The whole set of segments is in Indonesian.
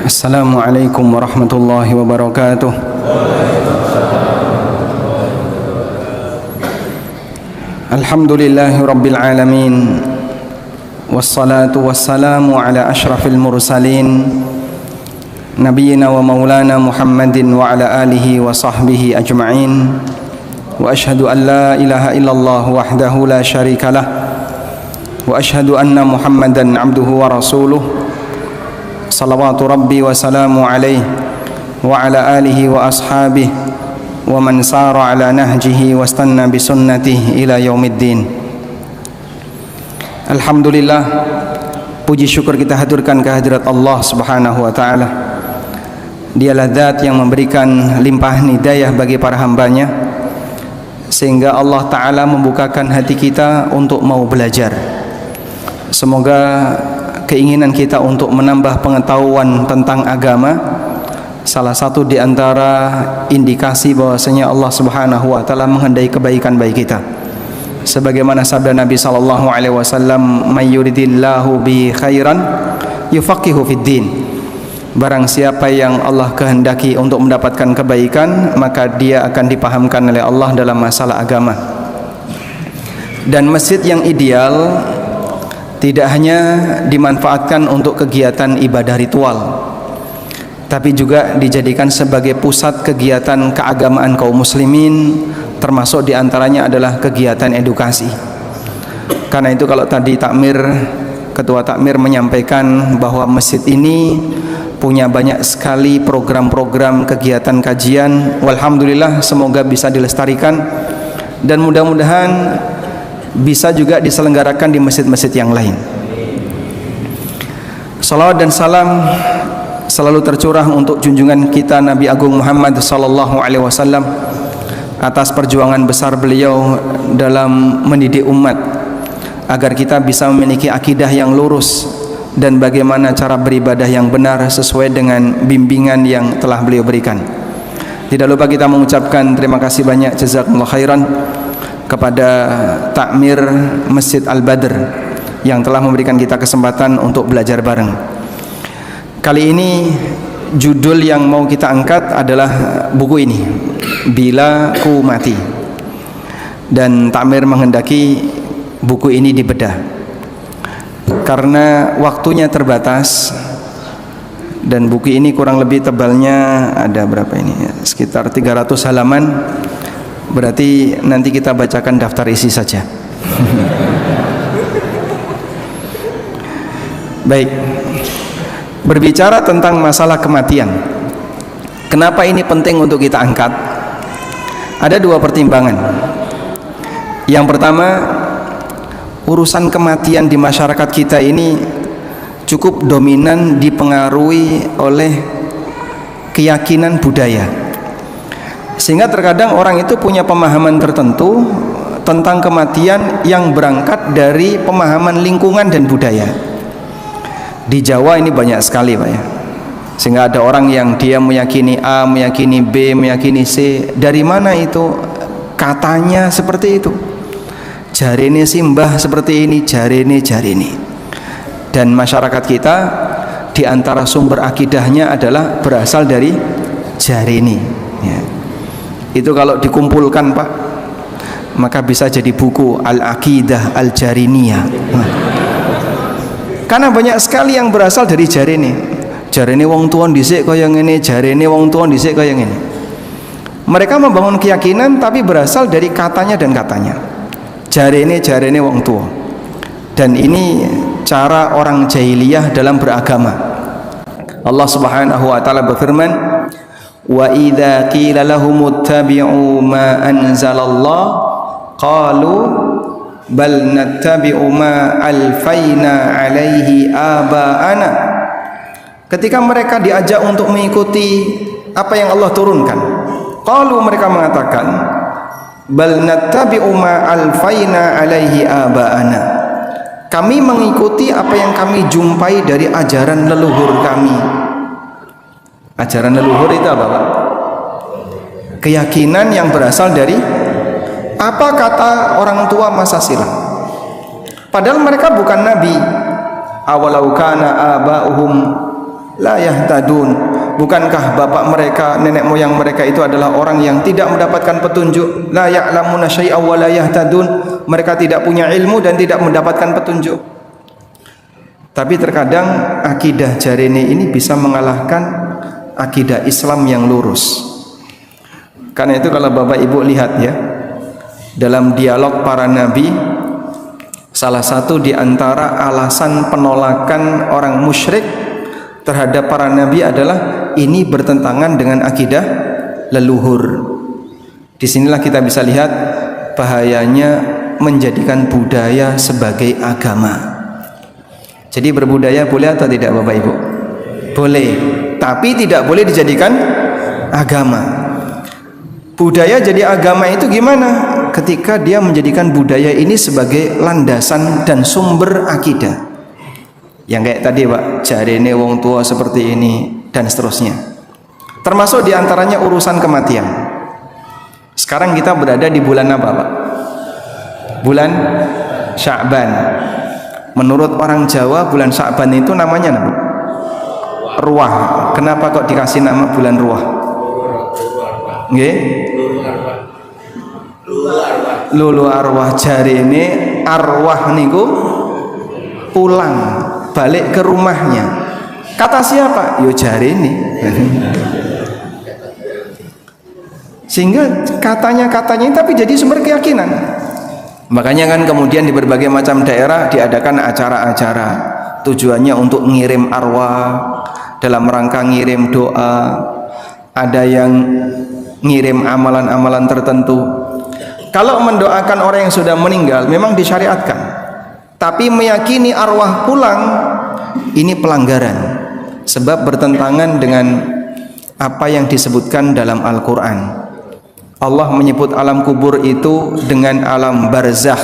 Assalamualaikum warahmatullahi wabarakatuh. Alhamdulillahi rabbil alamin. Wassalatu wassalamu ala ashrafil mursalin Nabiyyina wa maulana Muhammadin wa ala alihi wa sahbihi ajma'in. Wa ashhadu an la ilaha illallah wahdahu la syarika lah. Wa ashhadu anna Muhammadan abduhu wa rasuluh. Salawatu rabbi wa salamu alaihi wa ala alihi wa ashabihi wa man sara ala nahjihi wa istanna bi sunnatihi ila yaumiddin. Alhamdulillah, puji syukur kita haturkan kehadirat Allah Subhanahu wa taala. Dialah zat yang memberikan limpahan hidayah bagi para hambanya, sehingga Allah taala membukakan hati kita untuk mau belajar. Semoga keinginan kita untuk menambah pengetahuan tentang agama, salah satu di antara indikasi bahwasanya Allah Subhanahu wa taala menghendaki kebaikan bagi kita. Sebagaimana sabda Nabi sallallahu alaihi wasallam, "May yuridillahu bi khairan yufaqihu fid din." Barang siapa yang Allah kehendaki untuk mendapatkan kebaikan, maka dia akan dipahamkan oleh Allah dalam masalah agama. Dan masjid yang ideal tidak hanya dimanfaatkan untuk kegiatan ibadah ritual, tapi juga dijadikan sebagai pusat kegiatan keagamaan kaum muslimin, termasuk diantaranya adalah kegiatan edukasi. Karena itu kalau tadi ketua takmir menyampaikan bahwa masjid ini punya banyak sekali program-program kegiatan kajian, walhamdulillah, semoga bisa dilestarikan dan mudah-mudahan bisa juga diselenggarakan di masjid-masjid yang lain. Salawat dan salam selalu tercurah untuk junjungan kita Nabi Agung Muhammad sallallahu alaihi wasallam atas perjuangan besar beliau dalam mendidik umat agar kita bisa memiliki akidah yang lurus dan bagaimana cara beribadah yang benar sesuai dengan bimbingan yang telah beliau berikan. Tidak lupa kita mengucapkan terima kasih banyak, jazakumullah khairan, kepada takmir Masjid Al-Badr yang telah memberikan kita kesempatan untuk belajar bareng. Kali ini judul yang mau kita angkat adalah buku ini, Bila Ku Mati. Dan takmir menghendaki buku ini dibedah karena waktunya terbatas, dan buku ini kurang lebih tebalnya ada berapa ini? Sekitar 300 halaman. Berarti nanti kita bacakan daftar isi saja. Baik. Berbicara tentang masalah kematian, kenapa ini penting untuk kita angkat? Ada dua pertimbangan. Yang pertama, urusan kematian di masyarakat kita ini cukup dominan dipengaruhi oleh keyakinan budaya, sehingga terkadang orang itu punya pemahaman tertentu tentang kematian yang berangkat dari pemahaman lingkungan dan budaya. Di Jawa ini banyak sekali, Pak, ya. Sehingga ada orang yang dia meyakini A, meyakini B, meyakini C. Dari mana itu? Katanya seperti itu. Jarene simbah seperti ini, jarene. Dan masyarakat kita di antara sumber akidahnya adalah berasal dari jarene, ya. Itu kalau dikumpulkan, Pak, maka bisa jadi buku Al-Aqidah Al-Jariniyah. Karena banyak sekali yang berasal dari jarene. Jarene wong tuwa dhisik kaya ngene, jarene wong tuwa dhisik kaya ngene. Mereka membangun keyakinan tapi berasal dari katanya dan katanya. Jarene wong tua. Dan ini cara orang jahiliyah dalam beragama. Allah Subhanahu wa taala berfirman, "Wa idza qila lahum ittabi'u ma anzalallah qalu bal nattabi'u ma alfaina 'alaihi aba'ana." Ketika mereka diajak untuk mengikuti apa yang Allah turunkan, qalu, mereka mengatakan, bal nattabi'u ma alfaina 'alaihi aba'ana. Kami mengikuti apa yang kami jumpai dari ajaran leluhur kami. Ajaran leluhur itu apa, Pak? Keyakinan yang berasal dari apa kata orang tua masa silam. Padahal mereka bukan nabi. Awalau kana aba'uhum la yahtadun. Bukankah bapak mereka, nenek moyang mereka itu adalah orang yang tidak mendapatkan petunjuk? La ya'lamuna syai'an wa la yahtadun. Mereka tidak punya ilmu dan tidak mendapatkan petunjuk. Tapi terkadang akidah Jarene ini bisa mengalahkan akidah Islam yang lurus. Karena itu kalau Bapak Ibu lihat ya, dalam dialog para nabi, salah satu di antara alasan penolakan orang musyrik terhadap para nabi adalah ini bertentangan dengan akidah leluhur. Disinilah kita bisa lihat bahayanya menjadikan budaya sebagai agama. Jadi berbudaya boleh atau tidak Bapak Ibu? Boleh, tapi tidak boleh dijadikan agama. Budaya jadi agama itu gimana? Ketika dia menjadikan budaya ini sebagai landasan dan sumber akidah. Yang kayak tadi Pak, jarene wong tua seperti ini dan seterusnya. Termasuk diantaranya urusan kematian. Sekarang kita berada di bulan apa Pak? Bulan Sya'ban. Menurut orang Jawa bulan Sya'ban itu namanya apa? Ruah. Kenapa kok dikasih nama bulan Ruah? Nggih? Lulu arwah. Jarene arwah niku pulang balik ke rumahnya. Kata siapa? Yo jarene. Sehingga katanya tapi jadi sumber keyakinan. Makanya kan kemudian di berbagai macam daerah diadakan acara-acara tujuannya untuk ngirim arwah, dalam rangka ngirim doa, ada yang ngirim amalan-amalan tertentu. Kalau mendoakan orang yang sudah meninggal memang disyariatkan, tapi meyakini arwah pulang ini pelanggaran, sebab bertentangan dengan apa yang disebutkan dalam Al-Quran. Allah menyebut alam kubur itu dengan alam barzakh.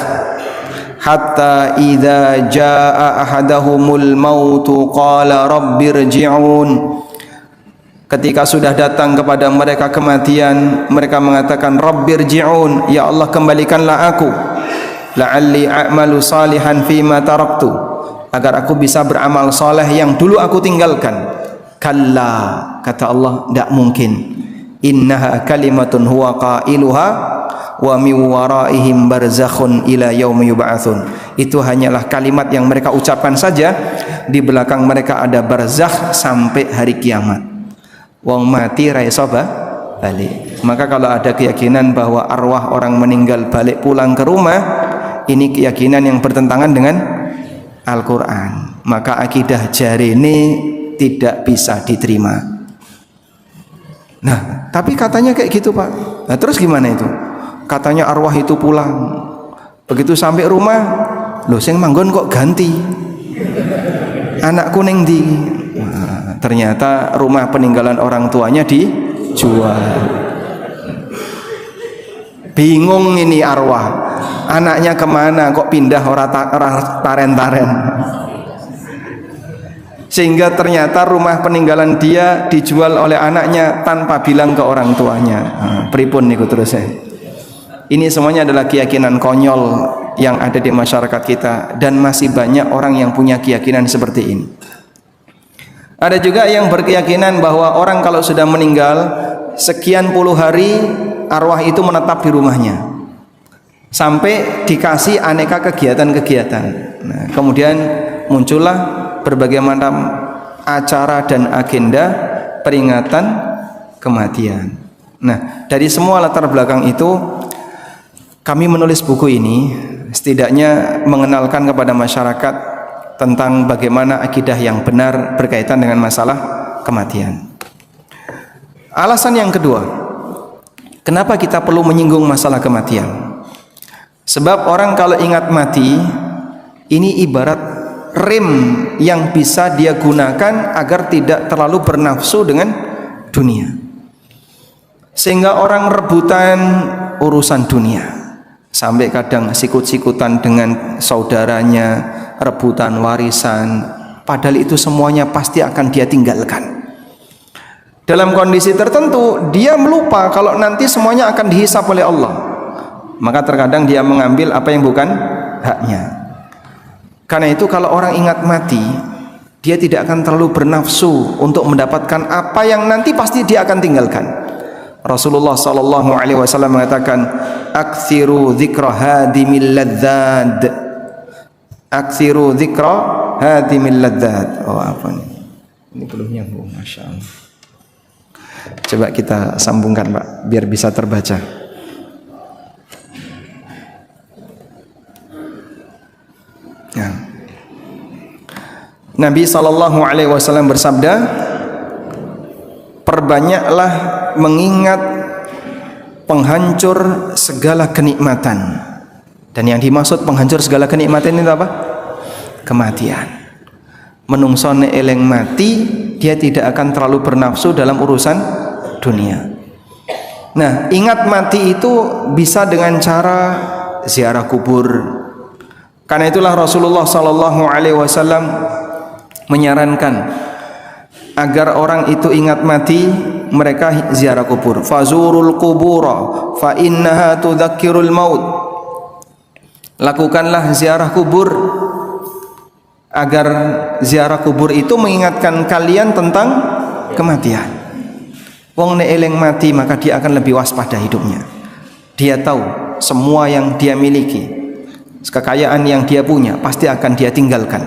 Hatta idza jaa ahadahumul mautu qala rabbirji'un. Ketika sudah datang kepada mereka kematian, mereka mengatakan rabbirji'un, ya Allah kembalikanlah aku, la'alli a'malu salihan fima taraktu, agar aku bisa beramal saleh yang dulu aku tinggalkan. Kalla, kata Allah, tidak mungkin. Innaha kalimatun huwa qailuha wa min waraihim barzakhun ila yaumi yub'atsun. Itu hanyalah kalimat yang mereka ucapkan saja, di belakang mereka ada barzakh sampai hari kiamat. Wong mati ra iso balik. Maka kalau ada keyakinan bahwa arwah orang meninggal balik pulang ke rumah, ini keyakinan yang bertentangan dengan Al-Quran. Maka akidah Jarene tidak bisa diterima. Nah, tapi katanya kayak gitu Pak. Nah, terus gimana itu? Katanya arwah itu pulang. Begitu sampai rumah, loh sing manggon kok ganti. Anakku ning ndi? Nah, ternyata rumah peninggalan orang tuanya dijual. Bingung ini arwah. Anaknya kemana? Kok pindah orang taren-taren? Sehingga ternyata rumah peninggalan dia dijual oleh anaknya tanpa bilang ke orang tuanya. Pripun niku terus ya. Ini semuanya adalah keyakinan konyol yang ada di masyarakat kita, dan masih banyak orang yang punya keyakinan seperti ini. Ada juga yang berkeyakinan bahwa orang kalau sudah meninggal sekian puluh hari arwah itu menetap di rumahnya sampai dikasih aneka kegiatan-kegiatan. Nah, kemudian muncullah berbagai macam acara dan agenda peringatan kematian. Nah, dari semua latar belakang itu kami menulis buku ini setidaknya mengenalkan kepada masyarakat tentang bagaimana akidah yang benar berkaitan dengan masalah kematian. Alasan yang kedua, kenapa kita perlu menyinggung masalah kematian? Sebab orang kalau ingat mati, ini ibarat rem yang bisa dia gunakan agar tidak terlalu bernafsu dengan dunia. Sehingga orang rebutan urusan dunia, sampai kadang sikut-sikutan dengan saudaranya, rebutan warisan, padahal itu semuanya pasti akan dia tinggalkan. Dalam kondisi tertentu dia melupa kalau nanti semuanya akan dihisap oleh Allah. Maka terkadang dia mengambil apa yang bukan haknya. Karena itu kalau orang ingat mati, Dia tidak akan terlalu bernafsu untuk mendapatkan apa yang nanti pasti dia akan tinggalkan. Rasulullah sallallahu alaihi wasallam mengatakan, "Aktsiru dzikra hadimil ladzat." Aktsiru dzikra hadimil ladzat. Oh, apa nih? Ini belum nyambung, Masya Allah. Coba kita sambungkan, Pak, biar bisa terbaca. Ya. Nabi sallallahu alaihi wasallam bersabda, perbanyaklah mengingat penghancur segala kenikmatan. Dan yang dimaksud penghancur segala kenikmatan itu apa? Kematian. Menungsone eleng mati, dia tidak akan terlalu bernafsu dalam urusan dunia. Nah, ingat mati itu bisa dengan cara ziarah kubur. Karena itulah Rasulullah sallallahu alaihi wasallam menyarankan agar orang itu ingat mati, mereka ziarah kubur. Fazurul qubura fa innaha tudzakkirul maut. Lakukanlah ziarah kubur agar ziarah kubur itu mengingatkan kalian tentang kematian. Wong nek eling mati maka dia akan lebih waspada hidupnya. Dia tahu semua yang dia miliki, kekayaan yang dia punya pasti akan dia tinggalkan.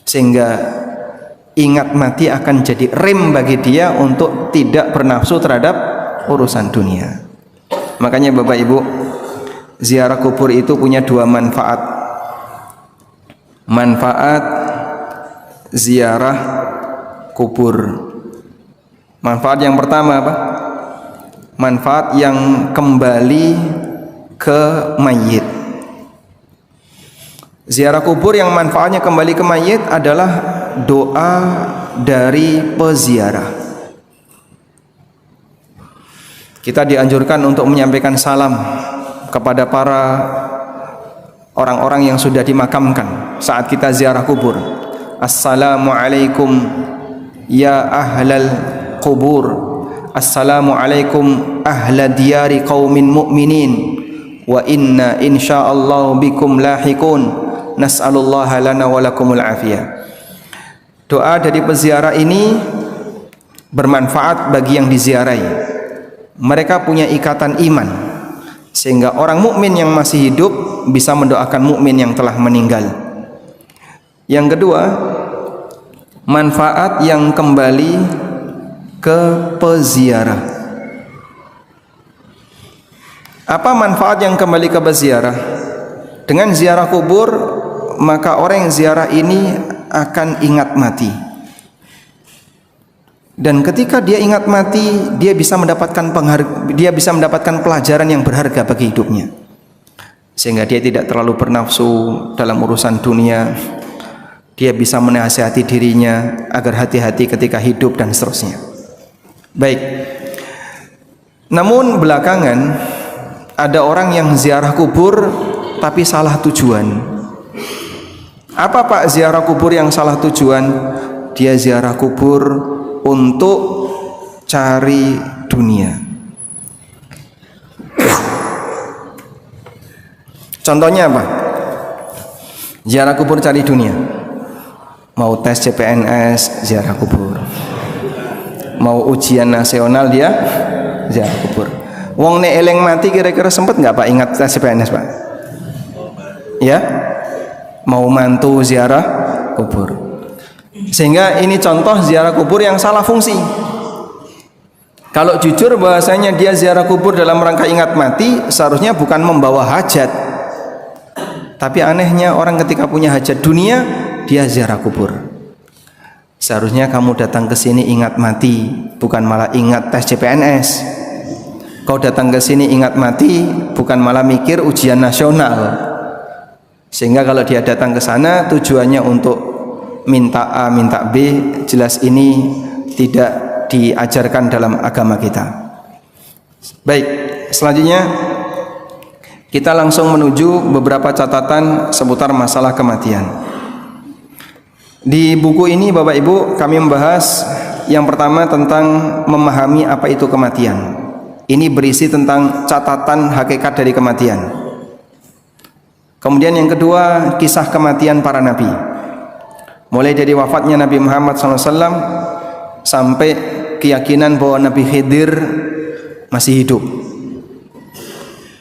Sehingga ingat mati akan jadi rem bagi dia untuk tidak bernafsu terhadap urusan dunia. Makanya Bapak Ibu, ziarah kubur itu punya dua manfaat. Manfaat ziarah kubur. Manfaat yang pertama apa? Manfaat yang kembali ke mayit. Ziarah kubur yang manfaatnya kembali ke mayit adalah doa dari peziarah. Kita dianjurkan untuk menyampaikan salam kepada para orang-orang yang sudah dimakamkan saat kita ziarah kubur. Assalamualaikum ya ahlal kubur. Assalamualaikum ahla diyari qaumin mu'minin. Wa inna insyaallah bikum lahikun. Nas'alullaha lana wa lakumul afiyah. Doa dari peziarah ini bermanfaat bagi yang diziarahi. Mereka punya ikatan iman sehingga orang mukmin yang masih hidup bisa mendoakan mukmin yang telah meninggal. Yang kedua, manfaat yang kembali ke peziarah. Apa manfaat yang kembali ke peziarah? Dengan ziarah kubur, maka orang yang ziarah ini akan ingat mati. Dan ketika dia ingat mati, dia bisa mendapatkan pelajaran yang berharga bagi hidupnya. Sehingga dia tidak terlalu bernafsu dalam urusan dunia. Dia bisa menasihati dirinya agar hati-hati ketika hidup dan seterusnya. Baik. Namun belakangan ada orang yang ziarah kubur tapi salah tujuan. Apa Pak ziarah kubur yang salah tujuan? Dia ziarah kubur untuk cari dunia. Contohnya apa? Ziarah kubur cari dunia. Mau tes CPNS, ziarah kubur. Mau ujian nasional, dia ziarah kubur. Wong nek eleng mati kira-kira sempet nggak Pak ingat tes CPNS Pak? Ya? Mau mantu ziarah kubur. Sehingga ini contoh ziarah kubur yang salah fungsi. Kalau jujur bahasanya dia ziarah kubur dalam rangka ingat mati, seharusnya bukan membawa hajat. Tapi anehnya orang ketika punya hajat dunia, dia ziarah kubur. Seharusnya kamu datang ke sini ingat mati, bukan malah ingat tes CPNS. Kau datang ke sini ingat mati, bukan malah mikir ujian nasional. Sehingga kalau dia datang ke sana tujuannya untuk minta A, minta B, jelas ini tidak diajarkan dalam agama kita. Baik, selanjutnya kita langsung menuju beberapa catatan seputar masalah kematian. Di buku ini Bapak Ibu kami membahas yang pertama tentang memahami apa itu kematian. Ini berisi tentang catatan hakikat dari kematian. Kemudian yang kedua, kisah kematian para nabi. mulai dari wafatnya Nabi Muhammad SAW sampai keyakinan bahwa Nabi Khidir masih hidup.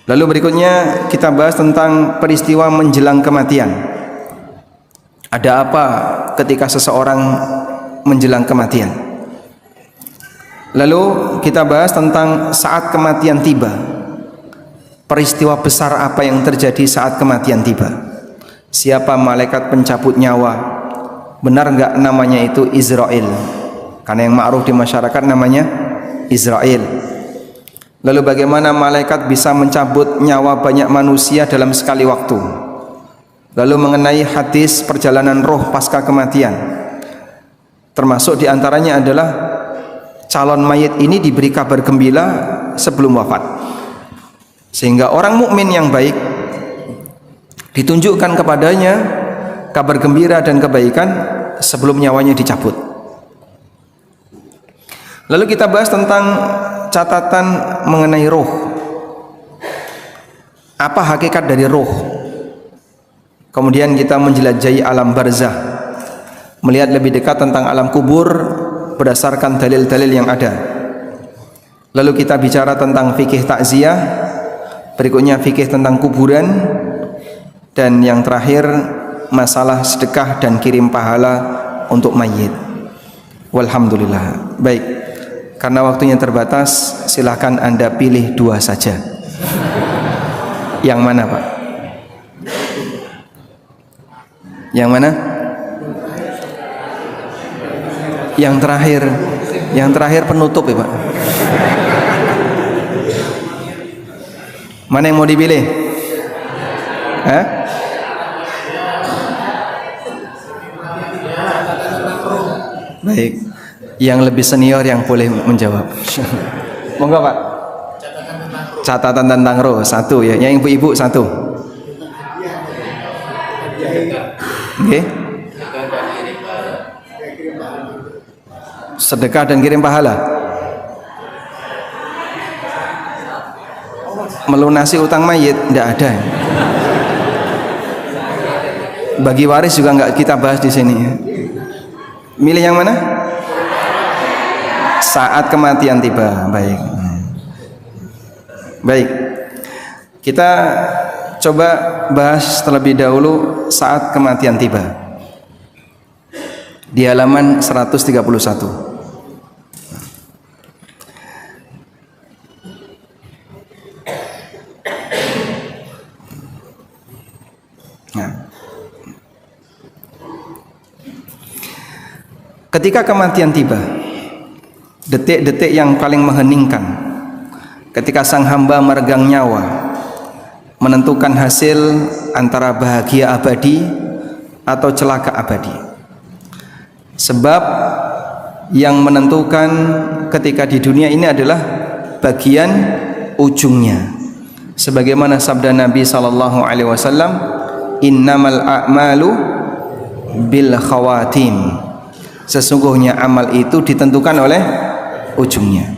Lalu berikutnya kita bahas tentang peristiwa menjelang kematian. Ada apa ketika seseorang menjelang kematian? Lalu kita bahas tentang saat kematian tiba. Peristiwa besar apa yang terjadi saat kematian tiba? Siapa malaikat pencabut nyawa? Benar enggak namanya itu Israel? Karena yang ma'ruf di masyarakat namanya Israel. Lalu bagaimana malaikat bisa mencabut nyawa banyak manusia dalam sekali waktu? Lalu mengenai hadis perjalanan roh pasca kematian, termasuk diantaranya adalah calon mayit ini diberi kabar gembira sebelum wafat, sehingga orang mukmin yang baik ditunjukkan kepadanya kabar gembira dan kebaikan sebelum nyawanya dicabut. Lalu kita bahas tentang catatan mengenai roh. Apa hakikat dari roh? Kemudian kita menjelajahi alam barzah, melihat lebih dekat tentang alam kubur berdasarkan dalil-dalil yang ada. Lalu kita bicara tentang fikih takziah, berikutnya fikih tentang kuburan, dan yang terakhir masalah sedekah dan kirim pahala untuk mayit. Walhamdulillah. Baik, karena waktunya terbatas, silakan Anda pilih 2 saja. Yang mana, Pak? Yang mana? Yang terakhir. Yang terakhir penutup ya, Pak. Mana yang mau dipilih? Hah? Baik. Yang lebih senior yang boleh menjawab. Monggo, Pak. Catatan tentang roh 1 ya. Yang ibu-ibu 1. Oke. Sedekah dan kirim pahala. Melunasi utang mayit tidak ada. Bagi waris juga nggak kita bahas di sini. Milih yang mana? Saat kematian tiba. Baik. Baik. Kita coba bahas terlebih dahulu saat kematian tiba. Di halaman 131. Nah. Ketika kematian tiba, detik-detik yang paling mengheningkan, ketika sang hamba meregang nyawa, menentukan hasil antara bahagia abadi atau celaka abadi. Sebab yang menentukan ketika di dunia ini adalah bagian ujungnya. Sebagaimana sabda Nabi SAW, innamal a'malu bil khawatim. Sesungguhnya amal itu ditentukan oleh ujungnya.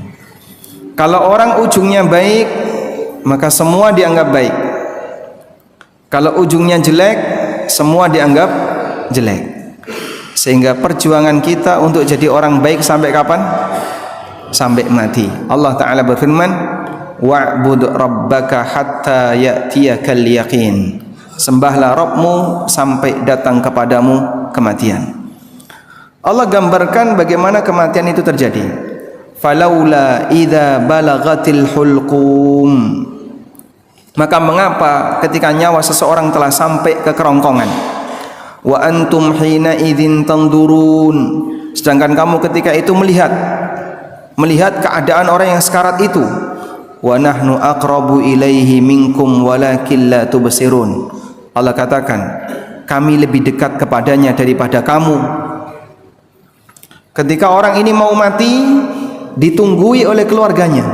Kalau orang ujungnya baik, maka semua dianggap baik. Kalau ujungnya jelek, semua dianggap jelek. Sehingga perjuangan kita untuk jadi orang baik sampai kapan? Sampai mati. Allah Ta'ala berfirman, wa'bud rabbaka hatta ya'tiyakal yaqin. Sembahlah Rabbmu sampai datang kepadamu kematian. Allah gambarkan bagaimana kematian itu terjadi. Falaula idza balagatil hulqum. Maka mengapa ketika nyawa seseorang telah sampai ke kerongkongan, wa antum hina idzin tandurun, sedangkan kamu ketika itu melihat keadaan orang yang sekarat itu, wa nahnu aqrabu ilaihi minkum walakin la tubsirun. Allah katakan, kami lebih dekat kepadanya daripada kamu. Ketika orang ini mau mati, ditunggui oleh keluarganya.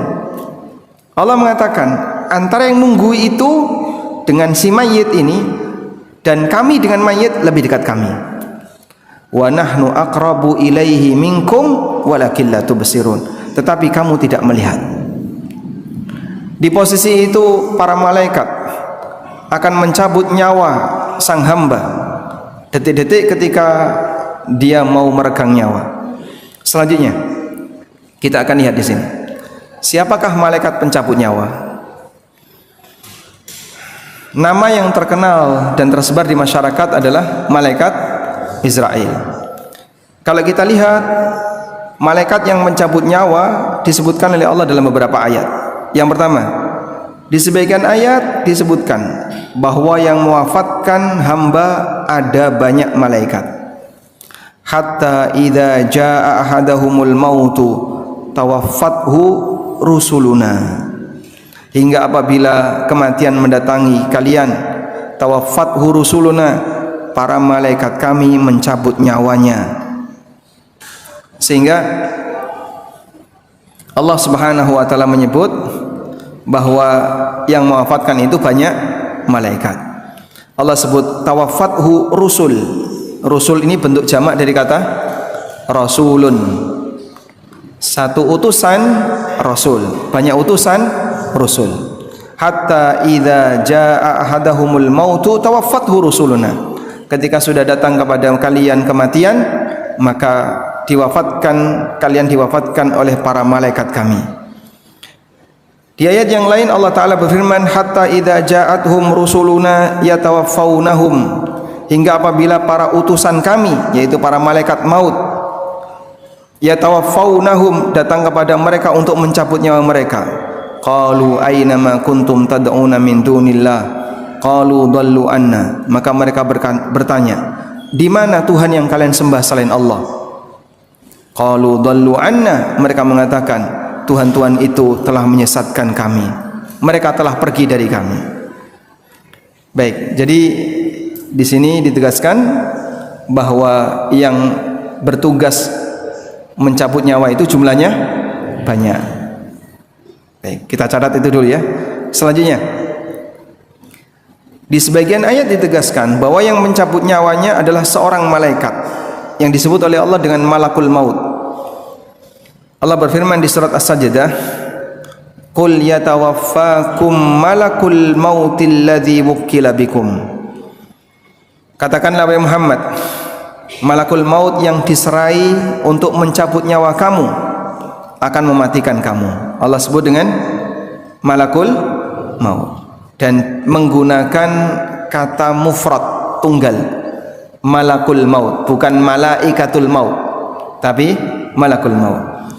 Allah mengatakan, antara yang nunggui itu dengan si mayit ini dan kami dengan mayit lebih dekat kami. Wa nahnu aqrabu ilaihi minkum walakin la tubsirun. Tetapi kamu tidak melihat. Di posisi itu para malaikat akan mencabut nyawa sang hamba. Detik-detik ketika dia mau meregang nyawa. Selanjutnya kita akan lihat di sini. Siapakah malaikat pencabut nyawa? Nama yang terkenal dan tersebar di masyarakat adalah malaikat Israel. Kalau kita lihat malaikat yang mencabut nyawa disebutkan oleh Allah dalam beberapa ayat. Yang pertama, di sebagian ayat disebutkan bahwa yang mewafatkan hamba ada banyak malaikat. Hatta idza jaa ahadahumul mautu tawaffathu rusuluna. Hingga apabila kematian mendatangi kalian, tawaffathu rusuluna, para malaikat kami mencabut nyawanya. Sehingga Allah Subhanahu wa taala menyebut bahwa yang mewafatkan itu banyak malaikat. Allah sebut tawaffathu rusul. Rusul ini bentuk jamak dari kata rasulun. Satu utusan rasul, banyak utusan rasul. Hatta idza jaa ahadahumul mautu tawaffathu rusuluna. Ketika sudah datang kepada kalian kematian, maka kalian diwafatkan oleh para malaikat kami. Di ayat yang lain Allah Ta'ala berfirman, hatta idza ja'athum rusuluna yatawaffawnahum, hingga apabila para utusan kami, yaitu para malaikat maut, yatawaffawnahum, datang kepada mereka untuk mencabut nyawa mereka. Qalu aina ma kuntum tad'una min dunillah, qalu dhallu anna, maka mereka bertanya, di mana Tuhan yang kalian sembah selain Allah? Qalu dhallu anna, mereka mengatakan Tuhan-Tuhan itu telah menyesatkan kami, mereka telah pergi dari kami. Baik, jadi di sini ditegaskan bahwa yang bertugas mencabut nyawa itu jumlahnya banyak. Baik, kita catat itu dulu ya. Selanjutnya, di sebagian ayat ditegaskan bahwa yang mencabut nyawanya adalah seorang malaikat yang disebut oleh Allah dengan malakul maut. Allah berfirman di surat As-Sajdah, "Qul yatawaffakum malakul mautil ladzi wukkila bikum." Katakanlah wahai Muhammad, malakul maut yang diserai untuk mencabut nyawa kamu akan mematikan kamu. Allah sebut dengan malakul maut dan menggunakan kata mufrad, tunggal. Malakul maut, bukan malaikatul maut, tapi malakul maut.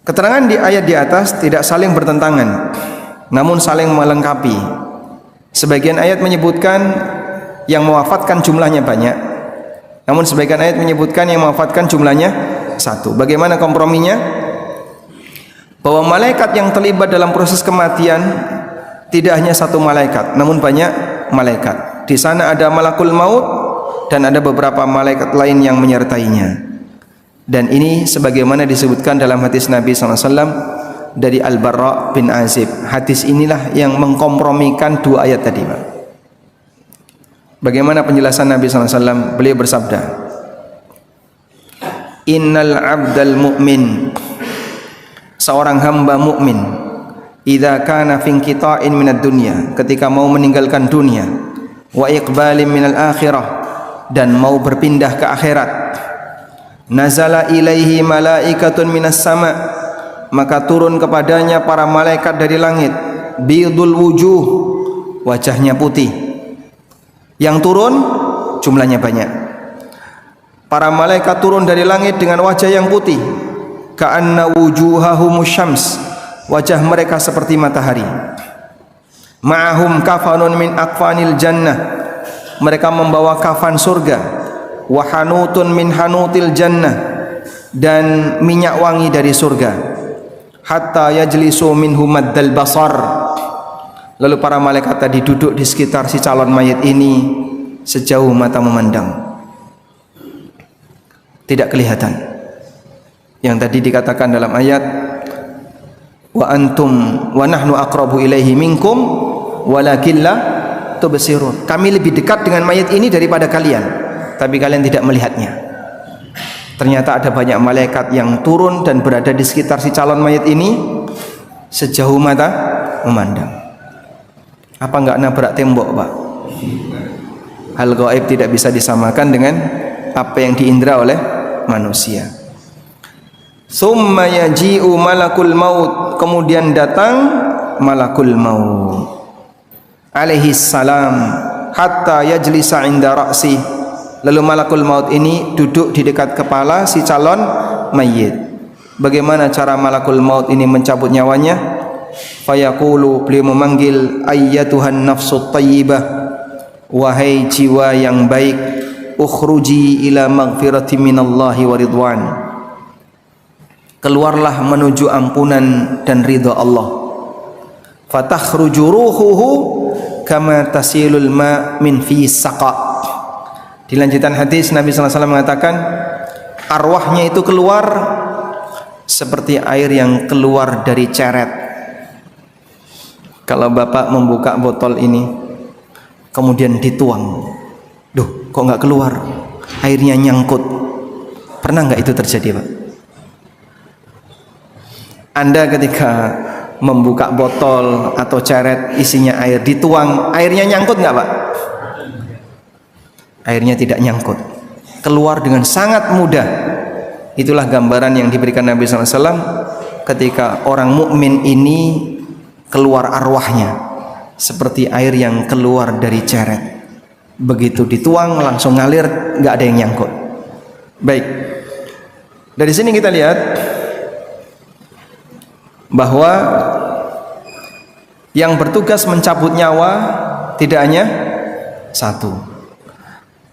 Keterangan di ayat di atas tidak saling bertentangan, namun saling melengkapi. Sebagian ayat menyebutkan yang mewafatkan jumlahnya banyak, namun sebagian ayat menyebutkan yang mewafatkan jumlahnya satu. Bagaimana komprominya? Bahwa malaikat yang terlibat dalam proses kematian tidak hanya satu malaikat, namun banyak malaikat. Di sana ada malakul maut dan ada beberapa malaikat lain yang menyertainya. Dan ini sebagaimana disebutkan dalam hadis Nabi SAW dari Al-Barra bin Azib. Hadis inilah yang mengkompromikan dua ayat tadi, Pak. Bagaimana penjelasan Nabi SAW? Beliau bersabda, Innal abdal mu'min, seorang hamba mukmin, idza kana fi inqita'in minad dunya, ketika mau meninggalkan dunia, wa iqbalin minal akhirah, dan mau berpindah ke akhirat, nazala ilaihi malaikatun minas sama, maka turun kepadanya para malaikat dari langit, bidul wujuh, wajahnya putih. Yang turun jumlahnya banyak. Para malaikat turun dari langit dengan wajah yang putih, ka'anna wujuhahumus syams, wajah mereka seperti matahari. Ma'ahum kafanun min akfanil jannah, mereka membawa kafan surga. Wa hanutun min hanutil jannah, dan minyak wangi dari surga. Hatta yajlisu minhum maddal basar, lalu para malaikat tadi duduk di sekitar si calon mayit ini sejauh mata memandang, tidak kelihatan. Yang tadi dikatakan dalam ayat, wa antum wa nahnu aqrabu ilaihi minkum walakin la tubsirun, kami lebih dekat dengan mayit ini daripada kalian, tapi kalian tidak melihatnya. Ternyata ada banyak malaikat yang turun dan berada di sekitar si calon mayit ini sejauh mata memandang. Apa enggak nabrak tembok, Pak? Hal gaib tidak bisa disamakan dengan apa yang diindra oleh manusia. Summa yaji'u malakul maut, kemudian datang malakul maut alaihi salam hatta yajlisa inda ra'si. Lalu malakul maut ini duduk di dekat kepala si calon mayit. Bagaimana cara malakul maut ini mencabut nyawanya? Fayaqulu, beliau memanggil, ayyatuhan nafsut thayyibah, wahai jiwa yang baik, ukhruji ila maghfirati minallahi wa ridwan, keluarlah menuju ampunan dan ridha Allah. Fatakhruju ruhuhu kama tasilul ma min fi saqa. Di lanjutan hadis Nabi sallallahu alaihi wasallam mengatakan, arwahnya itu keluar seperti air yang keluar dari ceret. Kalau bapak membuka botol ini kemudian dituang, duh kok nggak keluar, airnya nyangkut. Pernah nggak itu terjadi, Pak? Anda ketika membuka botol atau ceret isinya air, dituang, airnya nyangkut nggak, Pak? Airnya tidak nyangkut, keluar dengan sangat mudah. Itulah gambaran yang diberikan Nabi SAW ketika orang mukmin ini keluar arwahnya seperti air yang keluar dari ceret. Begitu dituang langsung ngalir, nggak ada yang nyangkut. Baik, dari sini kita lihat bahwa yang bertugas mencabut nyawa tidak hanya satu.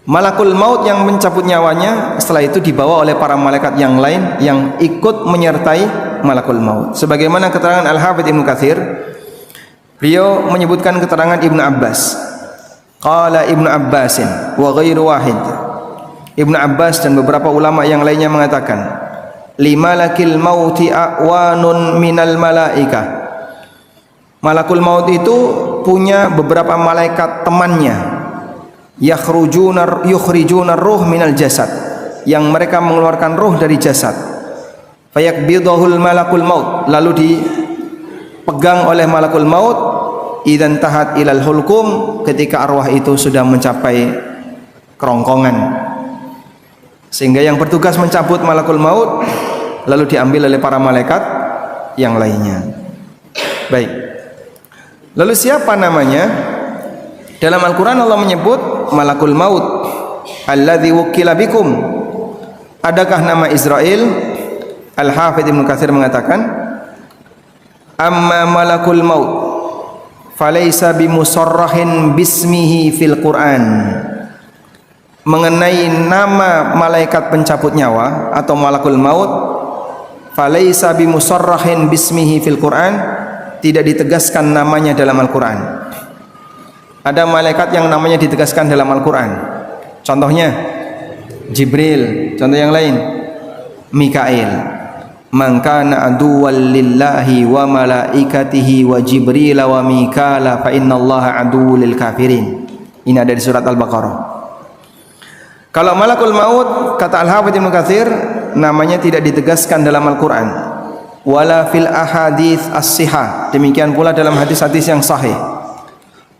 Malakul maut yang mencabut nyawanya, setelah itu dibawa oleh para malaikat yang lain yang ikut menyertai malakul maut. Sebagaimana keterangan Al-Hafidz Ibnu Katsir, beliau menyebutkan keterangan Ibnu Abbas. Qala Ibnu Abbasin wa ghairu wahid. Ibnu Abbas dan beberapa ulama yang lainnya mengatakan, limalakil mauti a'wanun minal malaikah. Malakul maut itu punya beberapa malaikat temannya, yukhrijuna ruh minal jasad, yang mereka mengeluarkan ruh dari jasad. Fayaqbidahul malakul maut, lalu dipegang oleh malakul maut. Idzan tahat ilal hulqum, ketika arwah itu sudah mencapai kerongkongan, sehingga yang bertugas mencabut malakul maut lalu diambil oleh para malaikat yang lainnya. Baik, lalu siapa namanya? Dalam Al-Quran Allah menyebut malakul maut alladzi wukila bikum. Adakah nama Israel? Al-Hafidz Ibnu Katsir mengatakan, amma malakul maut falaysa bimusarrahin bismihi fil Quran. Mengenai nama malaikat pencabut nyawa atau malakul maut, falaysa bimusarrahin bismihi fil Quran, tidak ditegaskan namanya dalam Al-Quran. Ada malaikat yang namanya ditegaskan dalam Al-Quran, contohnya Jibril, contoh yang lain Mikail. Man kana aduwwan lillahi wa malaikatihi wa Jibril wa Mikala fa innallaha aduwwul lil kafirin. Ini ada di surat Al-Baqarah. Kalau malakul maut, kata Al-Hafidz Ibnu Katsir, namanya tidak ditegaskan dalam Al-Quran. Wala fil ahadits as-sihah, demikian pula dalam hadis-hadis yang sahih.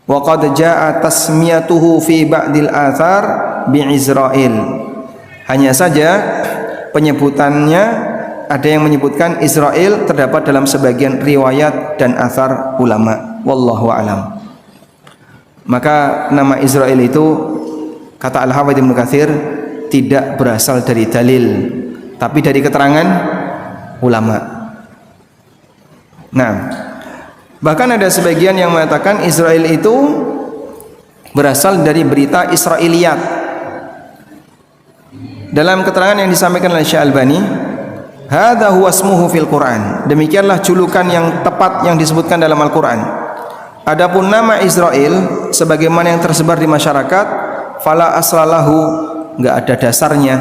Wa qad jaa tasmiyatuhu fi ba'dil athar bi Israil. Hanya saja penyebutannya, ada yang menyebutkan Israel terdapat dalam sebagian riwayat dan athar ulama. Wallahu a'lam. Maka nama Israel itu, kata Al-Hafidz Ibnu Katsir, tidak berasal dari dalil, tapi dari keterangan ulama. Nah, bahkan ada sebagian yang mengatakan Israel itu berasal dari berita Israiliyat. Dalam keterangan yang disampaikan oleh Syekh Albani, hadza huwa ismuhu fil Quran. Demikianlah julukan yang tepat yang disebutkan dalam Al-Quran. Adapun nama Israel sebagaimana yang tersebar di masyarakat, fala aslalahu, enggak ada dasarnya.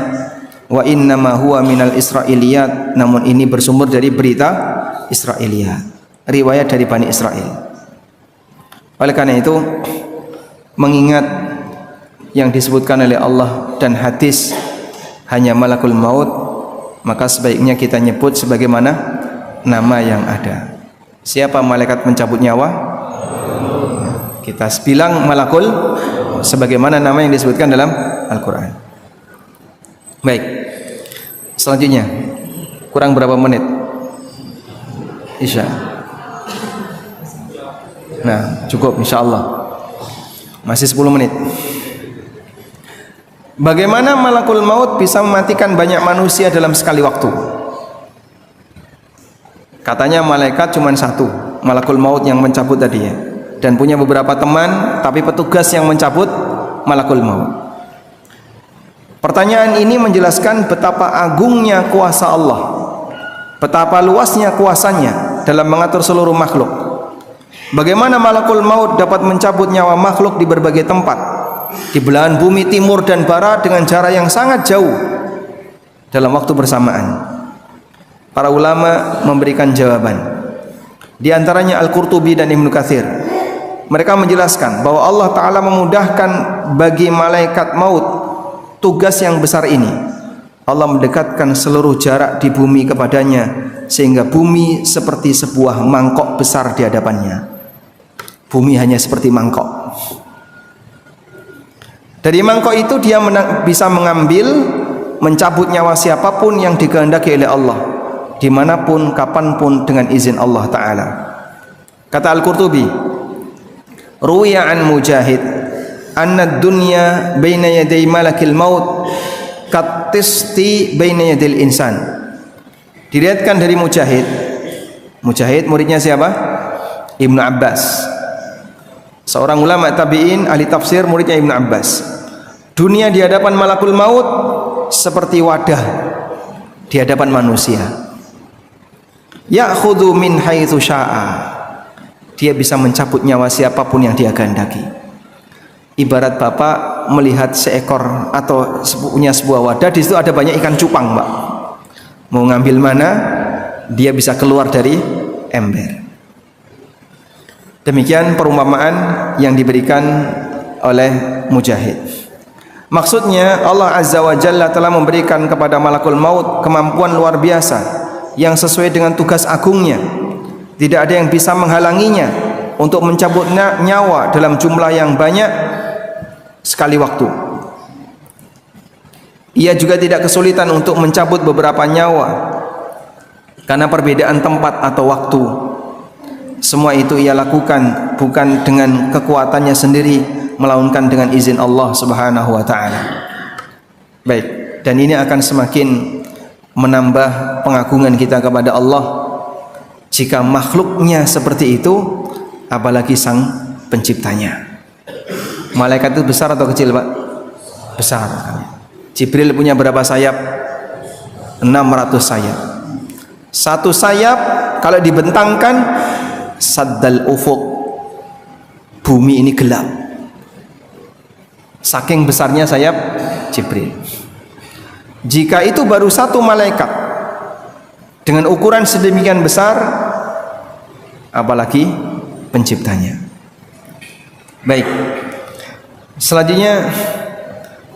Wa innama huwa minal Israiliyat, namun ini bersumber dari berita Israiliyat, riwayat dari Bani Israel. Oleh karena itu, mengingat yang disebutkan oleh Allah dan hadis hanya malakul maut, maka sebaiknya kita nyebut sebagaimana nama yang ada. Siapa malaikat pencabut nyawa? Kita bilang malakul sebagaimana nama yang disebutkan dalam Al-Quran. Baik. Selanjutnya, kurang berapa menit? Isya. Nah, cukup insyaallah. Masih 10 menit. Bagaimana malakul maut bisa mematikan banyak manusia dalam sekali waktu? Katanya malaikat cuma satu, malakul maut yang mencabut tadi ya. Dan punya beberapa teman, tapi petugas yang mencabut malakul maut. Pertanyaan ini menjelaskan betapa agungnya kuasa Allah, betapa luasnya kuasanya dalam mengatur seluruh makhluk. Bagaimana malakul maut dapat mencabut nyawa makhluk di berbagai tempat, di belahan bumi timur dan barat dengan jarak yang sangat jauh dalam waktu bersamaan. Para ulama memberikan jawaban. Di antaranya Al-Qurtubi dan Ibnu Katsir. Mereka menjelaskan bahwa Allah Ta'ala memudahkan bagi malaikat maut tugas yang besar ini. Allah mendekatkan seluruh jarak di bumi kepadanya, sehingga bumi seperti sebuah mangkok besar di hadapannya. Bumi hanya seperti mangkok. Dari mangkok itu dia bisa mengambil, mencabut nyawa siapapun yang dikehendaki oleh Allah, dimanapun, kapanpun dengan izin Allah Ta'ala. Kata Al-Qurtubi, ruwiya an Mujahid anna dunya baina yaday malakil maut katisti baina yadil insan. Diriwayatkan dari Mujahid. Mujahid muridnya siapa? Ibnu Abbas, seorang ulama tabi'in, ahli tafsir, muridnya Ibnu Abbas. Dunia di hadapan malakul maut seperti wadah di hadapan manusia. Ya'khudhu min haitsu syaa. Dia bisa mencabut nyawa siapapun yang dia kehendaki. Ibarat bapak melihat seekor atau punya sebuah wadah, di situ ada banyak ikan cupang, Pak. Mau ngambil mana, dia bisa keluar dari ember. Demikian perumpamaan yang diberikan oleh Mujahid. Maksudnya Allah Azza wa Jalla telah memberikan kepada malakul maut kemampuan luar biasa yang sesuai dengan tugas agungnya. Tidak ada yang bisa menghalanginya untuk mencabut nyawa dalam jumlah yang banyak sekali waktu. Ia juga tidak kesulitan untuk mencabut beberapa nyawa karena perbedaan tempat atau waktu. Semua itu ia lakukan bukan dengan kekuatannya sendiri, melainkan dengan izin Allah Subhanahu wa taala. Baik, dan ini akan semakin menambah pengagungan kita kepada Allah. Jika makhluknya seperti itu, apalagi sang penciptanya. Malaikat itu besar atau kecil, Pak? Besar. Jibril punya berapa sayap? 600 sayap. Satu sayap kalau dibentangkan, saddal ufuk, bumi ini gelap. Saking besarnya sayap Jibril. Jika itu baru satu malaikat dengan ukuran sedemikian besar, apalagi penciptanya. Baik. Selanjutnya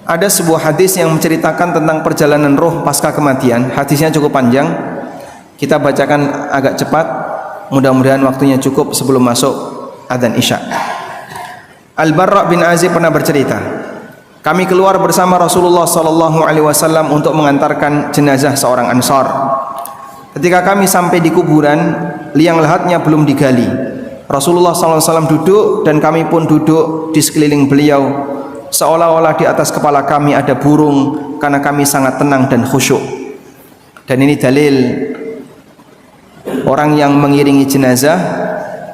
ada sebuah hadis yang menceritakan tentang perjalanan roh pasca kematian. Hadisnya cukup panjang. Kita bacakan agak cepat. Mudah-mudahan waktunya cukup sebelum masuk adzan Isya. Al-Barra bin Azib pernah bercerita, kami keluar bersama Rasulullah SAW untuk mengantarkan jenazah seorang Ansar. Ketika kami sampai di kuburan, liang lahatnya belum digali. Rasulullah SAW duduk dan kami pun duduk di sekeliling beliau, seolah-olah di atas kepala kami ada burung, karena kami sangat tenang dan khusyuk. Dan ini dalil orang yang mengiringi jenazah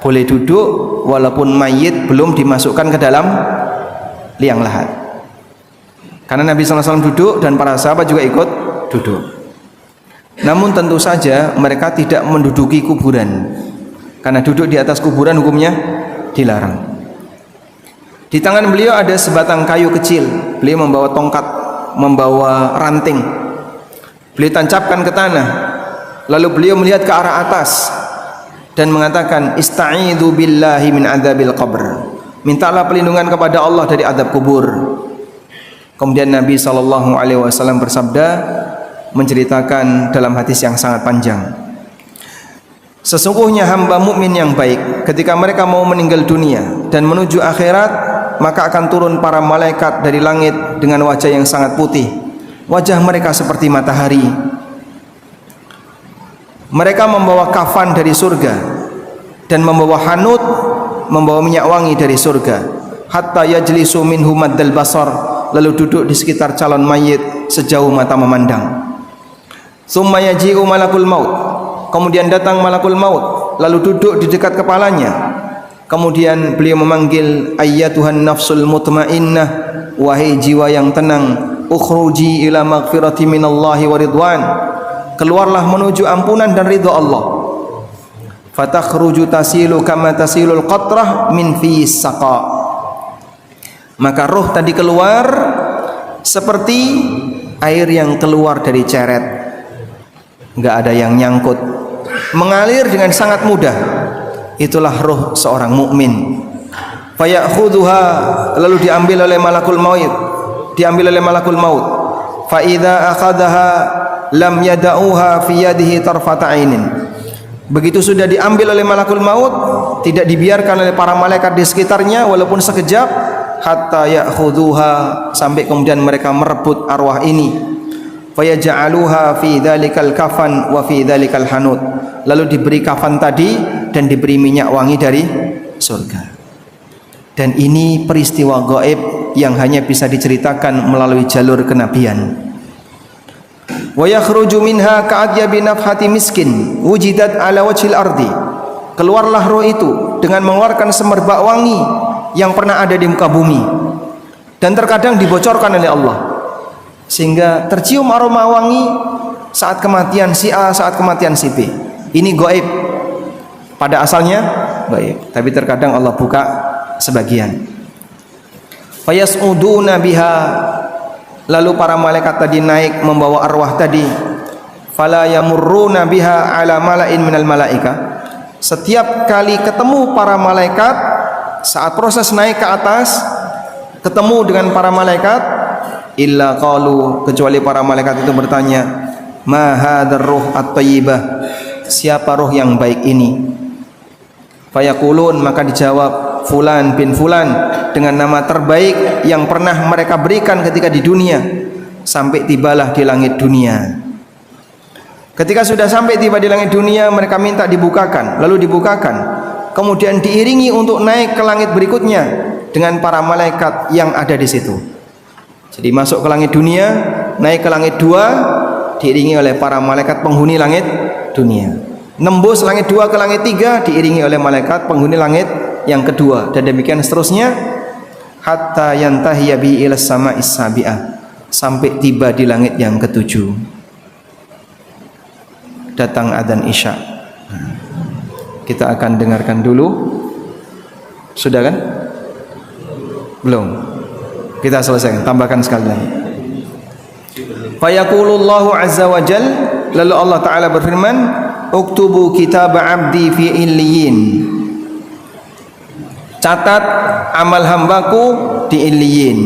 boleh duduk walaupun mayit belum dimasukkan ke dalam liang lahat. Karena Nabi SAW duduk dan para sahabat juga ikut duduk. Namun tentu saja mereka tidak menduduki kuburan, karena duduk di atas kuburan hukumnya dilarang. Di tangan beliau ada sebatang kayu kecil. Beliau membawa tongkat, membawa ranting. Beliau tancapkan ke tanah. Lalu beliau melihat ke arah atas dan mengatakan, Ista'idhu billahi min adzabil qabr. Mintalah perlindungan kepada Allah dari azab kubur. Kemudian Nabi SAW bersabda, menceritakan dalam hadis yang sangat panjang, sesungguhnya hamba mukmin yang baik ketika mereka mau meninggal dunia dan menuju akhirat, maka akan turun para malaikat dari langit dengan wajah yang sangat putih, wajah mereka seperti matahari. Mereka membawa kafan dari surga dan membawa hanut, membawa minyak wangi dari surga. Hatta yajlisu minhu maddal basar, lalu duduk di sekitar calon mayit sejauh mata memandang. Tsumma yaji'u malakul maut, kemudian datang malakul maut lalu duduk di dekat kepalanya. Kemudian beliau memanggil, ayyatuhan nafsul mutmainnah, wahai jiwa yang tenang, ukhruji ila maghfirati minallahi wa ridwan, keluarlah menuju ampunan dan ridha Allah. Fatakhruju tasilu kama tasilul qatrah min fi saqa, maka roh tadi keluar seperti air yang keluar dari ceret, enggak ada yang nyangkut, mengalir dengan sangat mudah. Itulah roh seorang mukmin. Fayakhudhuha, lalu diambil oleh malakul maut, fa idza akhadha lam yada'uha fi yadihi tarfata ainin. Begitu sudah diambil oleh malakul maut, tidak dibiarkan oleh para malaikat di sekitarnya walaupun sekejap, hatta ya'khudhuha, sampai kemudian mereka merebut arwah ini. Fayaj'aluha fi dzalikal kafan wa fi dzalikal hanut, lalu diberi kafan tadi dan diberi minyak wangi dari surga. Dan ini peristiwa gaib yang hanya bisa diceritakan melalui jalur kenabian. Wa yakhruju minha ka'adyabi nafhati miskin wujidat ala wajhil ardi, keluarlah roh itu dengan mengeluarkan semerbak wangi yang pernah ada di muka bumi dan terkadang dibocorkan oleh Allah, sehingga tercium aroma wangi saat kematian si A, saat kematian si B. Ini gaib, pada asalnya gaib, tapi terkadang Allah buka sebagian. Fayas'uduna biha, lalu para malaikat tadi naik membawa arwah tadi. Fala yamurruna biha ala mala'in minal malaika, setiap kali ketemu para malaikat saat proses naik ke atas, ketemu dengan para malaikat, illa qalu, kecuali para malaikat itu bertanya, ma hadzal ruh at-thayyibah, siapa roh yang baik ini? Fayaqulun, maka dijawab, fulan bin fulan, dengan nama terbaik yang pernah mereka berikan ketika di dunia, sampai tibalah di langit dunia. Ketika sudah sampai tiba di langit dunia, mereka minta dibukakan, lalu dibukakan, kemudian diiringi untuk naik ke langit berikutnya dengan para malaikat yang ada di situ. Jadi masuk ke langit dunia, naik ke langit 2, diiringi oleh para malaikat penghuni langit dunia. Nembus langit 2 ke langit 3, diiringi oleh malaikat penghuni langit yang kedua, dan demikian seterusnya hatta yantahiya bi ila sama'is sabi'ah, sampai tiba di langit yang ke-7. Datang adzan Isya. Kita akan dengarkan dulu. Sudah kan? Belum. Kita selesaikan, tambahkan sekali lagi. Fayaqulullahu azza wa jal, lalu Allah Ta'ala berfirman, uktubu kitab abdi fi illiyin, catat amal hambaku di illiyin,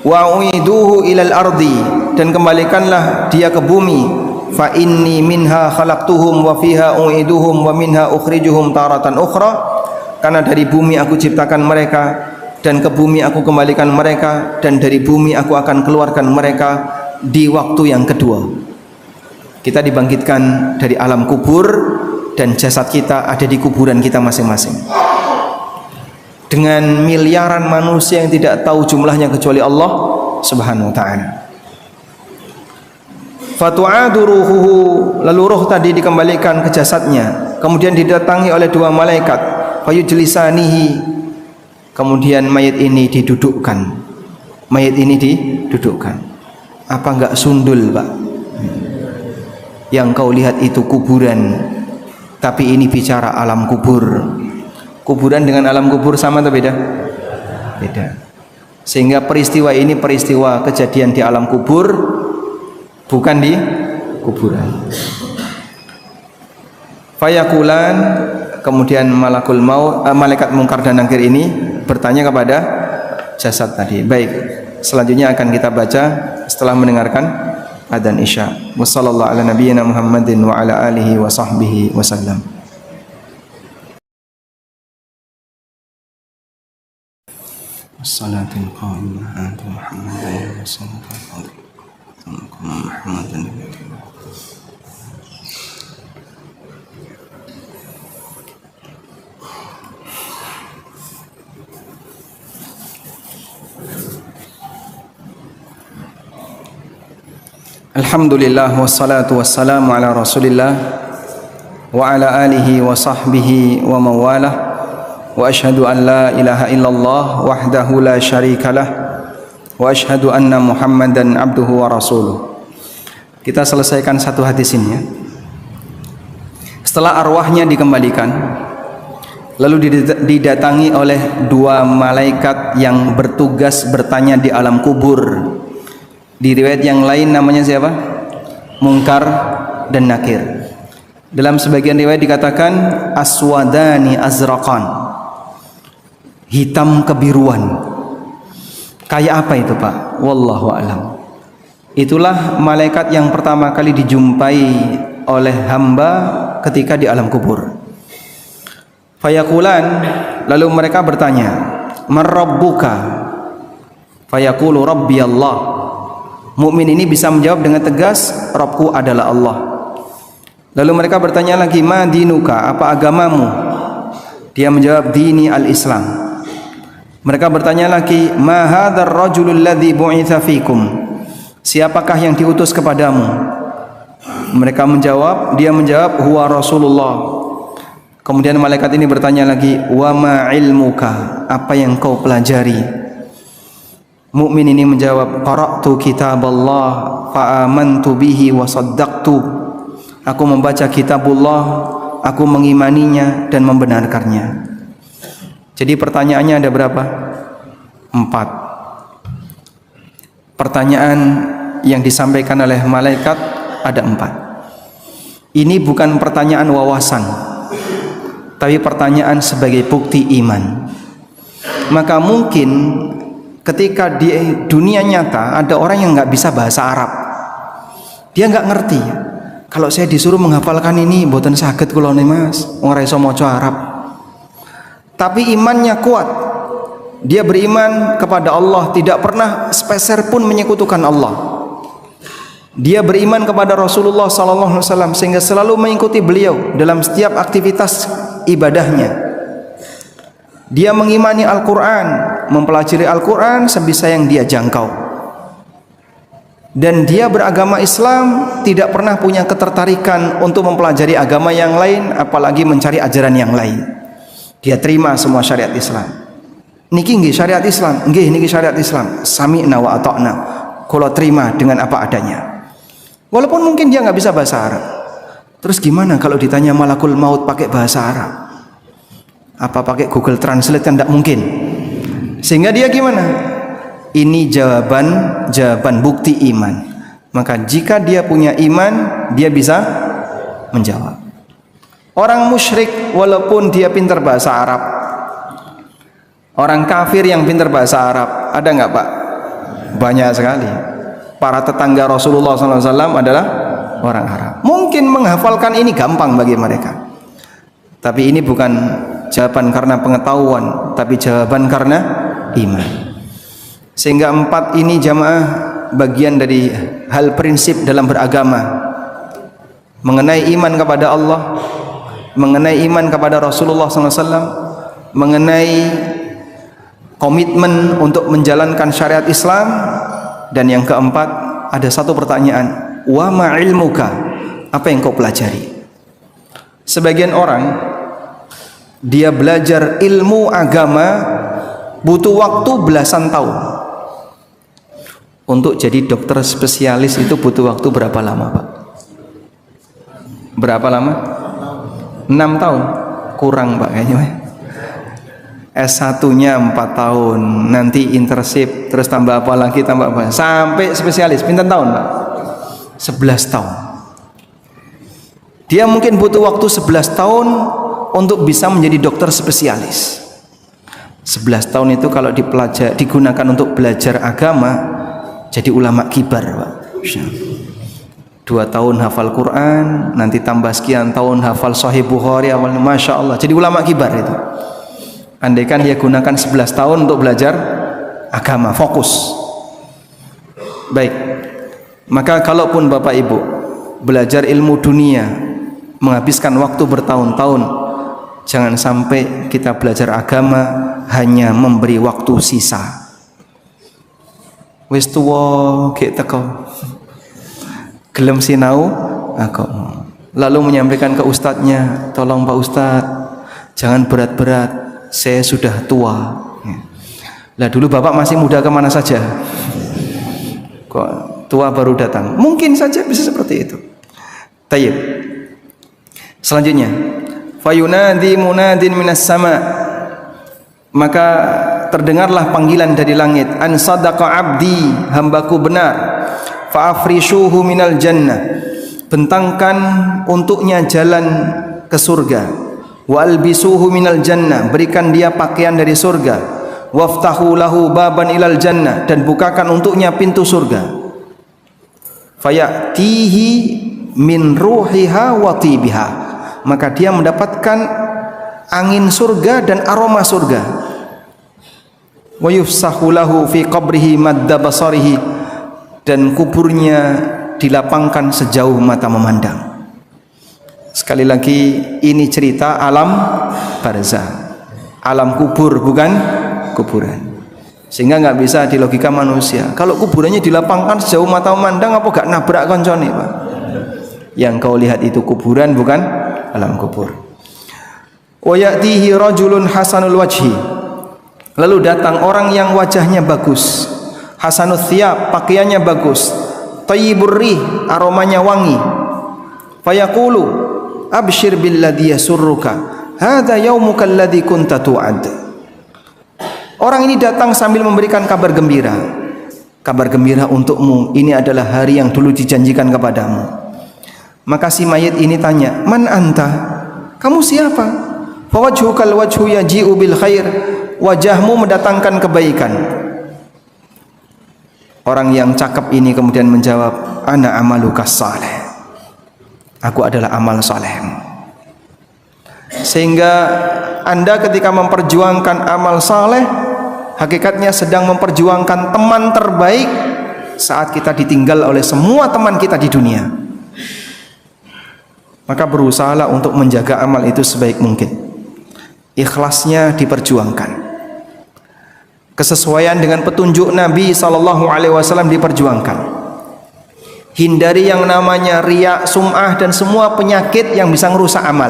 wa uiduhu ilal ardi, dan kembalikanlah dia ke bumi, fa inni minha khalaqtuhum wa fiha uiduhum wa minha ukhrijuhum taratan ukhra, karena dari bumi aku ciptakan mereka dan ke bumi aku kembalikan mereka, dan dari bumi aku akan keluarkan mereka di waktu yang kedua. Kita dibangkitkan dari alam kubur dan jasad kita ada di kuburan kita masing-masing, dengan miliaran manusia yang tidak tahu jumlahnya kecuali Allah Subhanahu wa ta'ala. Fatu'adu ruhuhu, lalu roh tadi dikembalikan ke jasadnya, kemudian didatangi oleh 2 malaikat, fayujlisanihi, kemudian mayat ini didudukkan. Mayat ini didudukkan. Apa enggak sundul, Pak? Yang kau lihat itu kuburan, tapi ini bicara alam kubur. Kuburan dengan alam kubur sama atau beda? Beda. Sehingga peristiwa ini peristiwa kejadian di alam kubur, bukan di kuburan. Fayakulan, kemudian malakul maut, malaikat mungkar dan nakir ini bertanya kepada jasad tadi. Baik, selanjutnya akan kita baca setelah mendengarkan adzan Isya. Wassallallahu ala nabiyyina Muhammadin wa ala alihi wa sahbihi wasallam. Wassalatul qa'imah anta Muhammadin wa sallallahu Alhamdulillah wassalatu wassalamu ala Rasulillah wa ala alihi wa sahbihi wa mawalah wa ashhadu an la ilaha illallah wahdahu la syarikalah wa ashhadu anna Muhammadan abduhu wa rasuluh. Kita selesaikan satu hadis ini ya. Setelah arwahnya dikembalikan, lalu didatangi oleh dua malaikat yang bertugas bertanya di alam kubur. Di riwayat yang lain namanya siapa? Munkar dan Nakir. Dalam sebagian riwayat dikatakan aswadani azraqan, hitam kebiruan. Kayak apa itu Pak? Wallahu a'lam. Itulah malaikat yang pertama kali dijumpai oleh hamba ketika di alam kubur. Fayaqulan, lalu mereka bertanya, "Man rabbuka?" Fayaqulu rabbi Allah. Mukmin ini bisa menjawab dengan tegas, Rabbku adalah Allah. Lalu mereka bertanya lagi, "Ma dinuka?" Apa agamamu? Dia menjawab, "Dini al-Islam." Mereka bertanya lagi, "Ma hadzal rajulul ladzi bu'itsa fikum?" Siapakah yang diutus kepadamu? Dia menjawab, "Huwa Rasulullah." Kemudian malaikat ini bertanya lagi, "Wa ma ilmuka?" Apa yang kau pelajari? Mukmin ini menjawab, "Qara'tu kitaballah fa amantu bihi wa saddaqtu." Aku membaca kitabullah, aku mengimaninya dan membenarkannya. Jadi pertanyaannya ada berapa? 4. Pertanyaan yang disampaikan oleh malaikat ada 4. Ini bukan pertanyaan wawasan, tapi pertanyaan sebagai bukti iman. Maka mungkin ketika di dunia nyata ada orang yang nggak bisa bahasa Arab, dia nggak ngerti. Kalau saya disuruh menghafalkan ini, mboten saged kula nih Mas, ora iso maca Arab. Tapi imannya kuat. Dia beriman kepada Allah, tidak pernah sepeser pun menyekutukan Allah. Dia beriman kepada Rasulullah SAW sehingga selalu mengikuti beliau dalam setiap aktivitas ibadahnya. Dia mengimani Al-Quran, mempelajari Al-Quran sebisa yang dia jangkau. Dan dia beragama Islam, tidak pernah punya ketertarikan untuk mempelajari agama yang lain, apalagi mencari ajaran yang lain. Dia terima semua syariat Islam. Niki nggih syariat Islam, nggih niki syariat Islam. Sami'na wa ata'na. Kalau terima dengan apa adanya. Walaupun mungkin dia nggak bisa bahasa Arab. Terus gimana kalau ditanya malakul maut pakai bahasa Arab? Apa pakai Google Translate kan tidak mungkin. Sehingga dia gimana? Ini jawaban bukti iman. Maka jika dia punya iman, dia bisa menjawab. Orang musyrik walaupun dia pintar bahasa Arab, orang kafir yang pintar bahasa Arab, ada nggak Pak? Banyak sekali. Para tetangga Rasulullah SAW adalah orang Arab. Mungkin menghafalkan ini gampang bagi mereka. Tapi ini bukan jawaban karena pengetahuan, tapi jawaban karena iman. Sehingga 4 ini jamaah bagian dari hal prinsip dalam beragama. Mengenai iman kepada Allah, mengenai iman kepada Rasulullah SAW, mengenai komitmen untuk menjalankan syariat Islam. Dan yang keempat, ada satu pertanyaan, wa ma ilmuka? Apa yang kau pelajari? Sebagian orang dia belajar ilmu agama butuh waktu belasan tahun. Untuk jadi dokter spesialis itu butuh waktu berapa lama Pak? Berapa lama? 6 tahun? Kurang Pak kayaknya. S1-nya 4 tahun, nanti internship, terus tambah apa lagi, tambah apa, sampai spesialis. Pinten tahun Pak? 11 tahun. Dia mungkin butuh waktu 11 tahun untuk bisa menjadi dokter spesialis. 11 tahun itu kalau digunakan untuk belajar agama, jadi ulama kibar Pak. 2 tahun hafal Quran, nanti tambah sekian tahun hafal Sahih Bukhari, awalnya Masya Allah, jadi ulama kibar itu. Andaikan dia gunakan 11 tahun untuk belajar agama, fokus. Baik. Maka kalaupun Bapak Ibu belajar ilmu dunia, menghabiskan waktu bertahun-tahun, jangan sampai kita belajar agama hanya memberi waktu sisa. Wis tuwa gek teko. Gelem sinau agama. Lalu menyampaikan ke ustadznya, tolong Pak Ustadz, jangan berat-berat, saya sudah tua. Lah dulu Bapak masih muda kemana saja? Kok tua baru datang? Mungkin saja bisa seperti itu. Tayyib. Selanjutnya, fayunadi munadin minas sama, maka terdengarlah panggilan dari langit, an sadaqa abdi, hambaku benar, fa afrishuhu minal jannah, bentangkan untuknya jalan ke surga, wa albisuhu minal jannah, berikan dia pakaian dari surga, waftahu lahu baban ilal jannah, dan bukakan untuknya pintu surga, fayatihi min ruhiha wa tibiha, maka dia mendapatkan angin surga dan aroma surga, wa yufsahu lahu fi qabrihi madda basarihi, dan kuburnya dilapangkan sejauh mata memandang. Sekali lagi, ini cerita alam barzah, alam kubur, bukan kuburan. Sehingga nggak bisa di logika manusia. Kalau kuburannya dilapangkan sejauh mata memandang, apa gak nabrak koncone, Pak? Yang kau lihat itu kuburan, bukan alam kubur. Wa ya'tihi rajulun hasanul wajhi, lalu datang orang yang wajahnya bagus, hasanul thiyab, pakaiannya bagus, tayyibur rih, aromanya wangi, fayaqulu abshir billadhi yasurruka hadza yaumuka alladhi kunta tu'ad. Orang ini datang sambil memberikan kabar gembira. Kabar gembira untukmu, ini adalah hari yang dulu dijanjikan kepadamu. Maka si mayit ini tanya, man anta? Kamu siapa? Fawajhukal wajhu yaji'u bil khair, wajahmu mendatangkan kebaikan. Orang yang cakep ini kemudian menjawab, ana amalukas saleh, aku adalah amal salehmu. Sehingga Anda ketika memperjuangkan amal saleh, hakikatnya sedang memperjuangkan teman terbaik saat kita ditinggal oleh semua teman kita di dunia. Maka berusahalah untuk menjaga amal itu sebaik mungkin. Ikhlasnya diperjuangkan, kesesuaian dengan petunjuk Nabi SAW diperjuangkan. Hindari yang namanya riya, sum'ah, dan semua penyakit yang bisa merusak amal.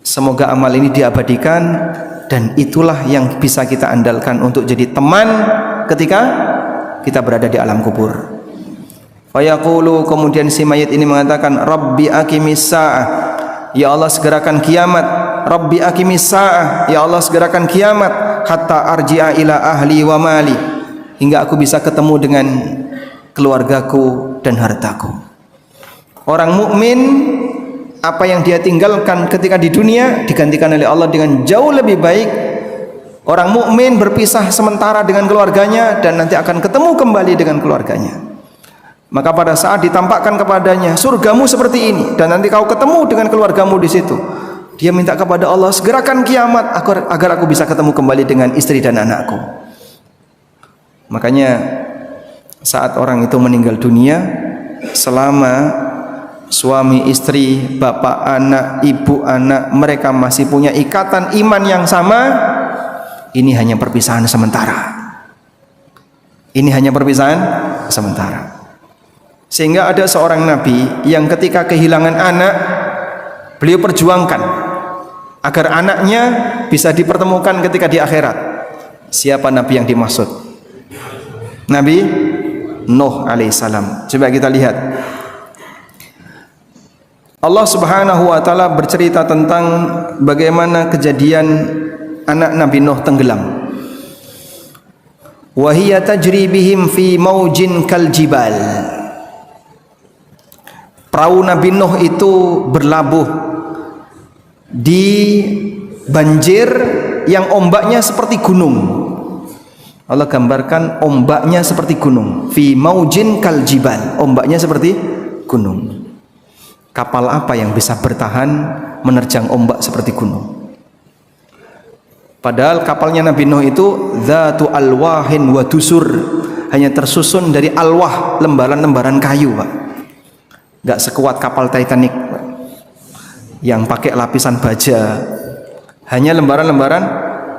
Semoga amal ini diabadikan, dan itulah yang bisa kita andalkan untuk jadi teman ketika kita berada di alam kubur. Fayaqulu, kemudian si mayit ini mengatakan, Rabbi aqimis sa'ah, ya Allah segerakan kiamat. Rabbi aqimis sa'ah, ya Allah segerakan kiamat, hatta arji'a ila ahli wa mali, hingga aku bisa ketemu dengan keluargaku dan hartaku. Orang mukmin, apa yang dia tinggalkan ketika di dunia digantikan oleh Allah dengan jauh lebih baik. Orang mukmin berpisah sementara dengan keluarganya dan nanti akan ketemu kembali dengan keluarganya. Maka pada saat ditampakkan kepadanya, surgamu seperti ini, dan nanti kau ketemu dengan keluargamu di situ, dia minta kepada Allah, segerakan kiamat agar aku bisa ketemu kembali dengan istri dan anakku. Makanya saat orang itu meninggal dunia, selama suami istri, bapak anak, ibu anak, mereka masih punya ikatan iman yang sama, ini hanya perpisahan sementara. Ini hanya perpisahan sementara. Sehingga ada seorang nabi yang ketika kehilangan anak, beliau perjuangkan agar anaknya bisa dipertemukan ketika di akhirat. Siapa nabi yang dimaksud? Nabi Nuh alaihissalam. Coba kita lihat. Allah Subhanahu wa taala bercerita tentang bagaimana kejadian anak Nabi Nuh tenggelam. Wa hiya tajri bihim fi maujin kal jibal. Perahu Nabi Nuh itu berlabuh di banjir yang ombaknya seperti gunung. Allah gambarkan ombaknya seperti gunung. Fi maujin kal jibal, ombaknya seperti gunung. Kapal apa yang bisa bertahan menerjang ombak seperti gunung? Padahal kapalnya Nabi Nuh itu dzatu alwahin wa dusur, hanya tersusun dari alwah, lembaran-lembaran kayu, Pak. Nggak sekuat kapal Titanic, Pak, yang pakai lapisan baja. Hanya lembaran-lembaran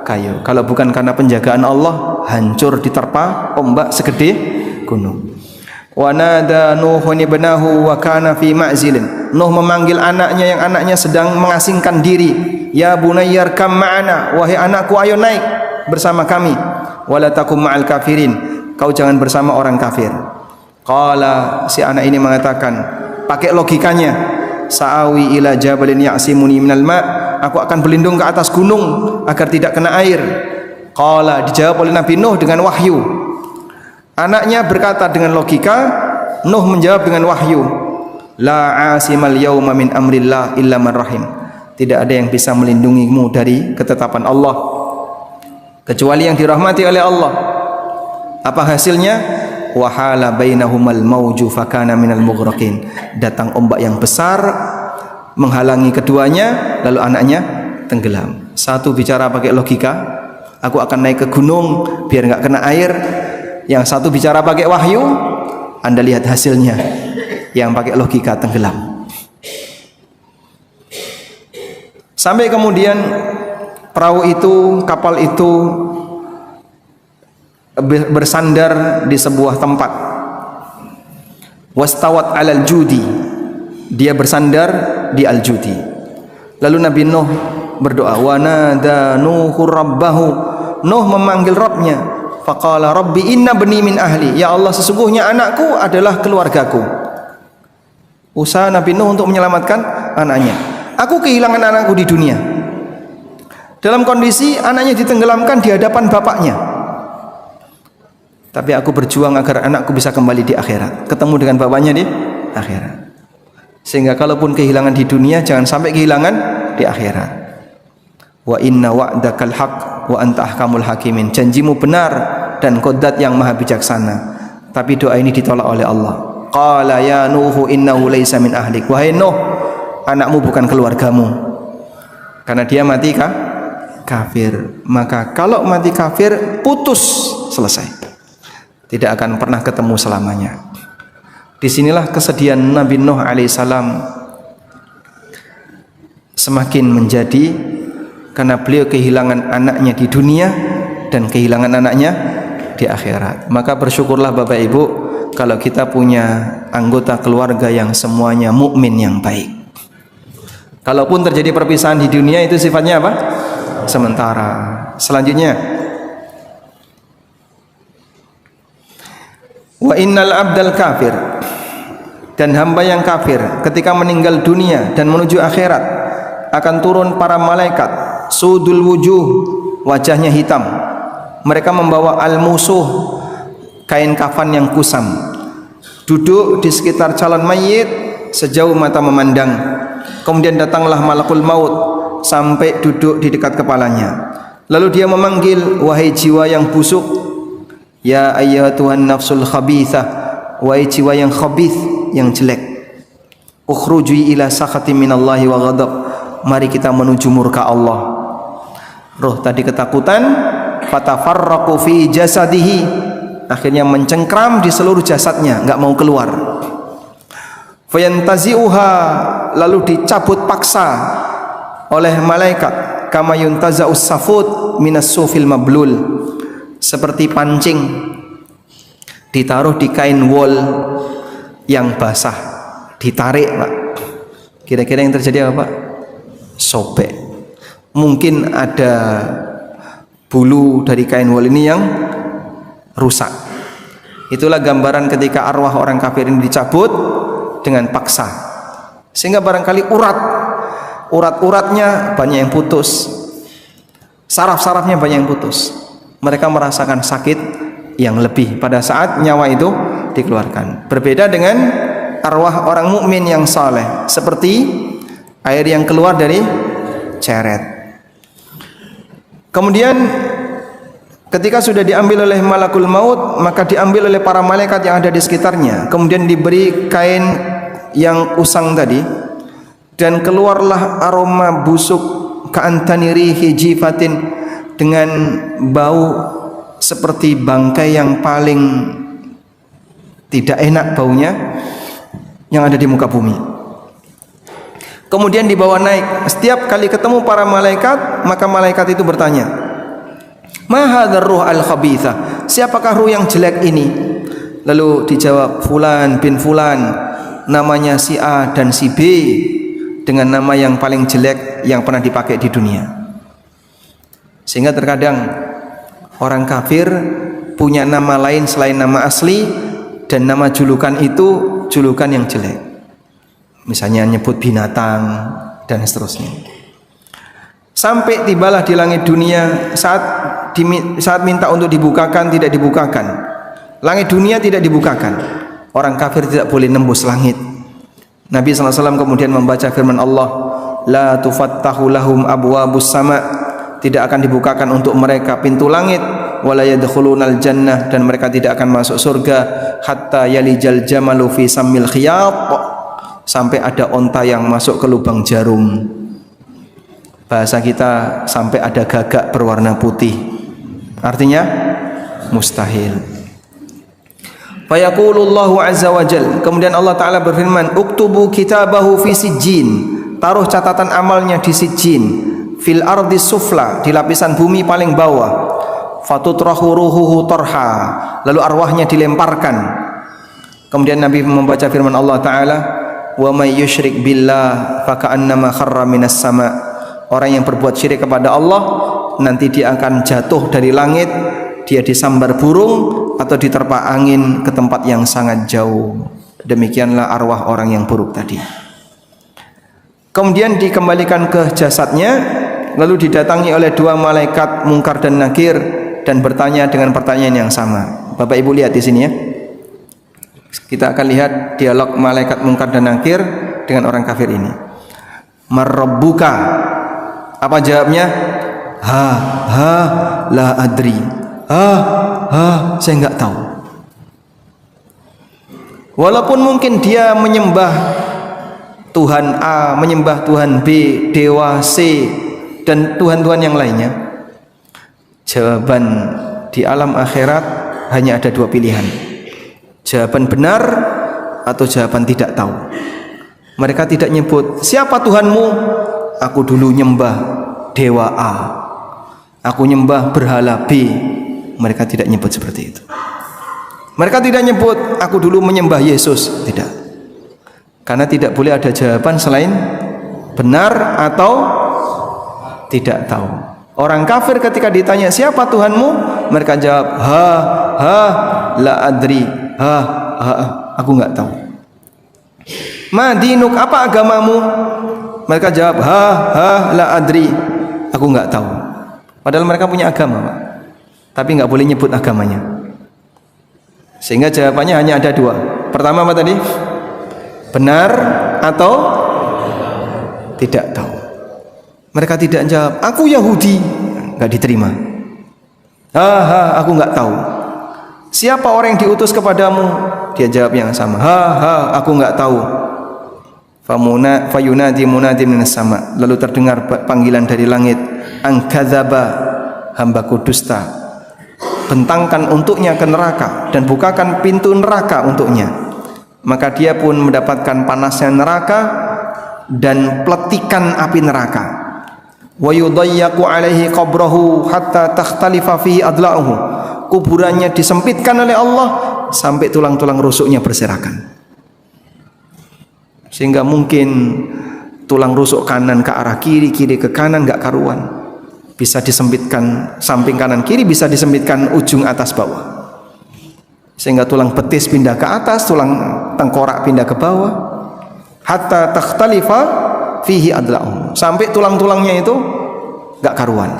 kayu. Kalau bukan karena penjagaan Allah, hancur diterpa ombak segede gunung. Wa nada Nuhun ibnahu wa kana fi ma'zilin. Nuh memanggil anaknya yang anaknya sedang mengasingkan diri. Ya bunayyar kam ma'ana, wahai anakku ayo naik bersama kami. Wala takum ma'al kafirin, kau jangan bersama orang kafir. Qala, si anak ini mengatakan pakai logikanya, sa'awi ila jabalin ya'simuni minal ma', aku akan berlindung ke atas gunung agar tidak kena air. Qala, dijawab oleh Nabi Nuh dengan wahyu. Anaknya berkata dengan logika, Nuh menjawab dengan wahyu. La asimal yauma min amrillah illa man rahim. Tidak ada yang bisa melindungimu dari ketetapan Allah kecuali yang dirahmati oleh Allah. Apa hasilnya? Wahala bainahumal mauju fakana minal mughraqin. Datang ombak yang besar menghalangi keduanya, lalu anaknya tenggelam. Satu bicara pakai logika, aku akan naik ke gunung biar nggak kena air. Yang satu bicara pakai wahyu, Anda lihat hasilnya. Yang pakai logika tenggelam. Sampai kemudian perahu itu, kapal itu bersandar di sebuah tempat. Wastawat alal judi, dia bersandar di al-judi. Lalu Nabi Nuh berdoa, wa nada Nuhu rabbahu. Nuh memanggil Rabbnya. Faqala rabbi inna bani min ahli. Ya Allah, sesungguhnya anakku adalah keluargaku. Usaha Nabi Nuh untuk menyelamatkan anaknya. Aku kehilangan anakku di dunia. Dalam kondisi anaknya ditenggelamkan di hadapan bapaknya. Tapi aku berjuang agar anakku bisa kembali di akhirat, ketemu dengan bapaknya di akhirat. Sehingga kalaupun kehilangan di dunia, jangan sampai kehilangan di akhirat. Wa inna wa'dakal haq wa anta ahkamul hakimin. Janjimu benar dan Qaddat yang maha bijaksana. Tapi doa ini ditolak oleh Allah. Qala ya Nuhu innahu laysa min ahlik. Wahai Nuh, anakmu bukan keluargamu. Karena dia mati kafir. Maka kalau mati kafir, putus, selesai. Tidak akan pernah ketemu selamanya. Disinilah kesedihan Nabi Nuh alaihissalam semakin menjadi karena beliau kehilangan anaknya di dunia dan kehilangan anaknya di akhirat. Maka bersyukurlah Bapak Ibu kalau kita punya anggota keluarga yang semuanya mukmin yang baik. Kalaupun terjadi perpisahan di dunia, itu sifatnya apa? Sementara. Selanjutnya, wa innal abdal kafir, dan hamba yang kafir ketika meninggal dunia dan menuju akhirat akan turun para malaikat sudul wujuh, wajahnya hitam. Mereka membawa al-musuh, kain kafan yang kusam. Duduk di sekitar calon mayit sejauh mata memandang. Kemudian datanglah malakul maut sampai duduk di dekat kepalanya. Lalu dia memanggil, wahai jiwa yang busuk, ya ayyatuhan nafsul khabithah, wahai jiwa yang khabith, yang jelek, ukhruji ila sakhati minallahi wa ghadab, mari kita menuju murka Allah. Roh tadi ketakutan, fatafarraqu fi jasadihi, akhirnya mencengkram di seluruh jasadnya, enggak mau keluar. Fayantazi'uha, lalu dicabut paksa oleh malaikat, kama yuntaza'us safut minas sufil mablul, seperti pancing ditaruh di kain wol yang basah, ditarik, Pak. Kira-kira yang terjadi apa, Pak? Sobek. Mungkin ada bulu dari kain wol ini yang rusak. Itulah gambaran ketika arwah orang kafir ini dicabut dengan paksa, sehingga barangkali urat-uratnya banyak yang putus, saraf-sarafnya banyak yang putus. Mereka merasakan sakit yang lebih pada saat nyawa itu dikeluarkan. Berbeda dengan arwah orang mukmin yang saleh, seperti air yang keluar dari ceret. Kemudian ketika sudah diambil oleh malakul maut, maka diambil oleh para malaikat yang ada di sekitarnya. Kemudian diberi kain yang usang tadi, dan keluarlah aroma busuk ka'antani rihi jifatin, dengan bau seperti bangkai yang paling tidak enak baunya yang ada di muka bumi. Kemudian dibawa naik. Setiap kali ketemu para malaikat, maka malaikat itu bertanya, "Ma hadzal ruh al-khabitha?" Siapakah ruh yang jelek ini? Lalu dijawab, "Fulan bin fulan." Namanya si A dan si B dengan nama yang paling jelek yang pernah dipakai di dunia. Sehingga terkadang orang kafir punya nama lain selain nama asli, dan nama julukan itu julukan yang jelek. Misalnya nyebut binatang dan seterusnya. Sampai tibalah di langit dunia, saat minta untuk dibukakan tidak dibukakan. Langit dunia tidak dibukakan. Orang kafir tidak boleh nembus langit. Nabi SAW kemudian membaca firman Allah, "La tufattahu lahum abwabus sama." Tidak akan dibukakan untuk mereka pintu langit, wala yadkhulunal jannah, dan mereka tidak akan masuk surga hatta yalijal jamalu fi sammil khiyat, sampai ada onta yang masuk ke lubang jarum. Bahasa kita, sampai ada gagak berwarna putih. Artinya mustahil. Fayaqulullahu azza wa jal, kemudian Allah Ta'ala berfirman, "Uktubu kitabahu fi sijjin." Taruh catatan amalnya di sijjin, fil ardi sufla, di lapisan bumi paling bawah. Fatutrahu ruhuhu torha, lalu arwahnya dilemparkan. Kemudian Nabi membaca firman Allah Ta'ala, "Wa may yusyrik billah faka'annama kharra minas sama." Orang yang berbuat syirik kepada Allah, nanti dia akan jatuh dari langit, dia disambar burung atau diterpa angin ke tempat yang sangat jauh. Demikianlah arwah orang yang buruk tadi. Kemudian dikembalikan ke jasadnya, lalu didatangi oleh dua malaikat Munkar dan Nakir dan bertanya dengan pertanyaan yang sama. Bapak Ibu lihat di sini ya. Kita akan lihat dialog malaikat Munkar dan Nakir dengan orang kafir ini. "Marrabbuka?" Apa jawabnya? "Ha la adri." Saya enggak tahu. Walaupun mungkin dia menyembah Tuhan A, menyembah Tuhan B, Dewa C, dan Tuhan-Tuhan yang lainnya, jawaban di alam akhirat hanya ada dua pilihan. Jawaban benar atau jawaban tidak tahu. Mereka tidak nyebut, "Siapa Tuhanmu?" "Aku dulu nyembah Dewa A, aku nyembah berhala B." Mereka tidak nyebut seperti itu. Mereka tidak nyebut, "Aku dulu menyembah Yesus." Tidak. Karena tidak boleh ada jawaban selain benar atau tidak tahu. Orang kafir ketika ditanya, "Siapa Tuhanmu?" mereka jawab, la adri. Aku enggak tahu. "Ma dinuk?" Apa agamamu? Mereka jawab, la adri. Aku enggak tahu. Padahal mereka punya agama, Pak, tapi nggak boleh nyebut agamanya. Sehingga jawabannya hanya ada dua. Pertama apa tadi? Benar atau tidak tahu. Mereka tidak jawab, "Aku Yahudi." Nggak diterima. Aku nggak tahu. "Siapa orang yang diutus kepadamu?" Dia jawab yang sama. Aku nggak tahu. Fayunadi munadi minas sama. Lalu terdengar panggilan dari langit, "Ang kadzaba," hambaku dusta. Bentangkan untuknya ke neraka dan bukakan pintu neraka untuknya. Maka dia pun mendapatkan panasnya neraka dan pletikan api neraka. Wa yudayyaqu alaihi qabrahu hatta takhtalifa fihi adla'uhu. Kuburannya disempitkan oleh Allah sampai tulang-tulang rusuknya berserakan. Sehingga mungkin tulang rusuk kanan ke arah kiri, kiri ke kanan, enggak karuan. Bisa disempitkan samping kanan kiri, bisa disempitkan ujung atas bawah. Sehingga tulang betis pindah ke atas, tulang tengkorak pindah ke bawah. Hatta takhtalifa fihi adla'uhu. Sampai tulang-tulangnya itu enggak karuan.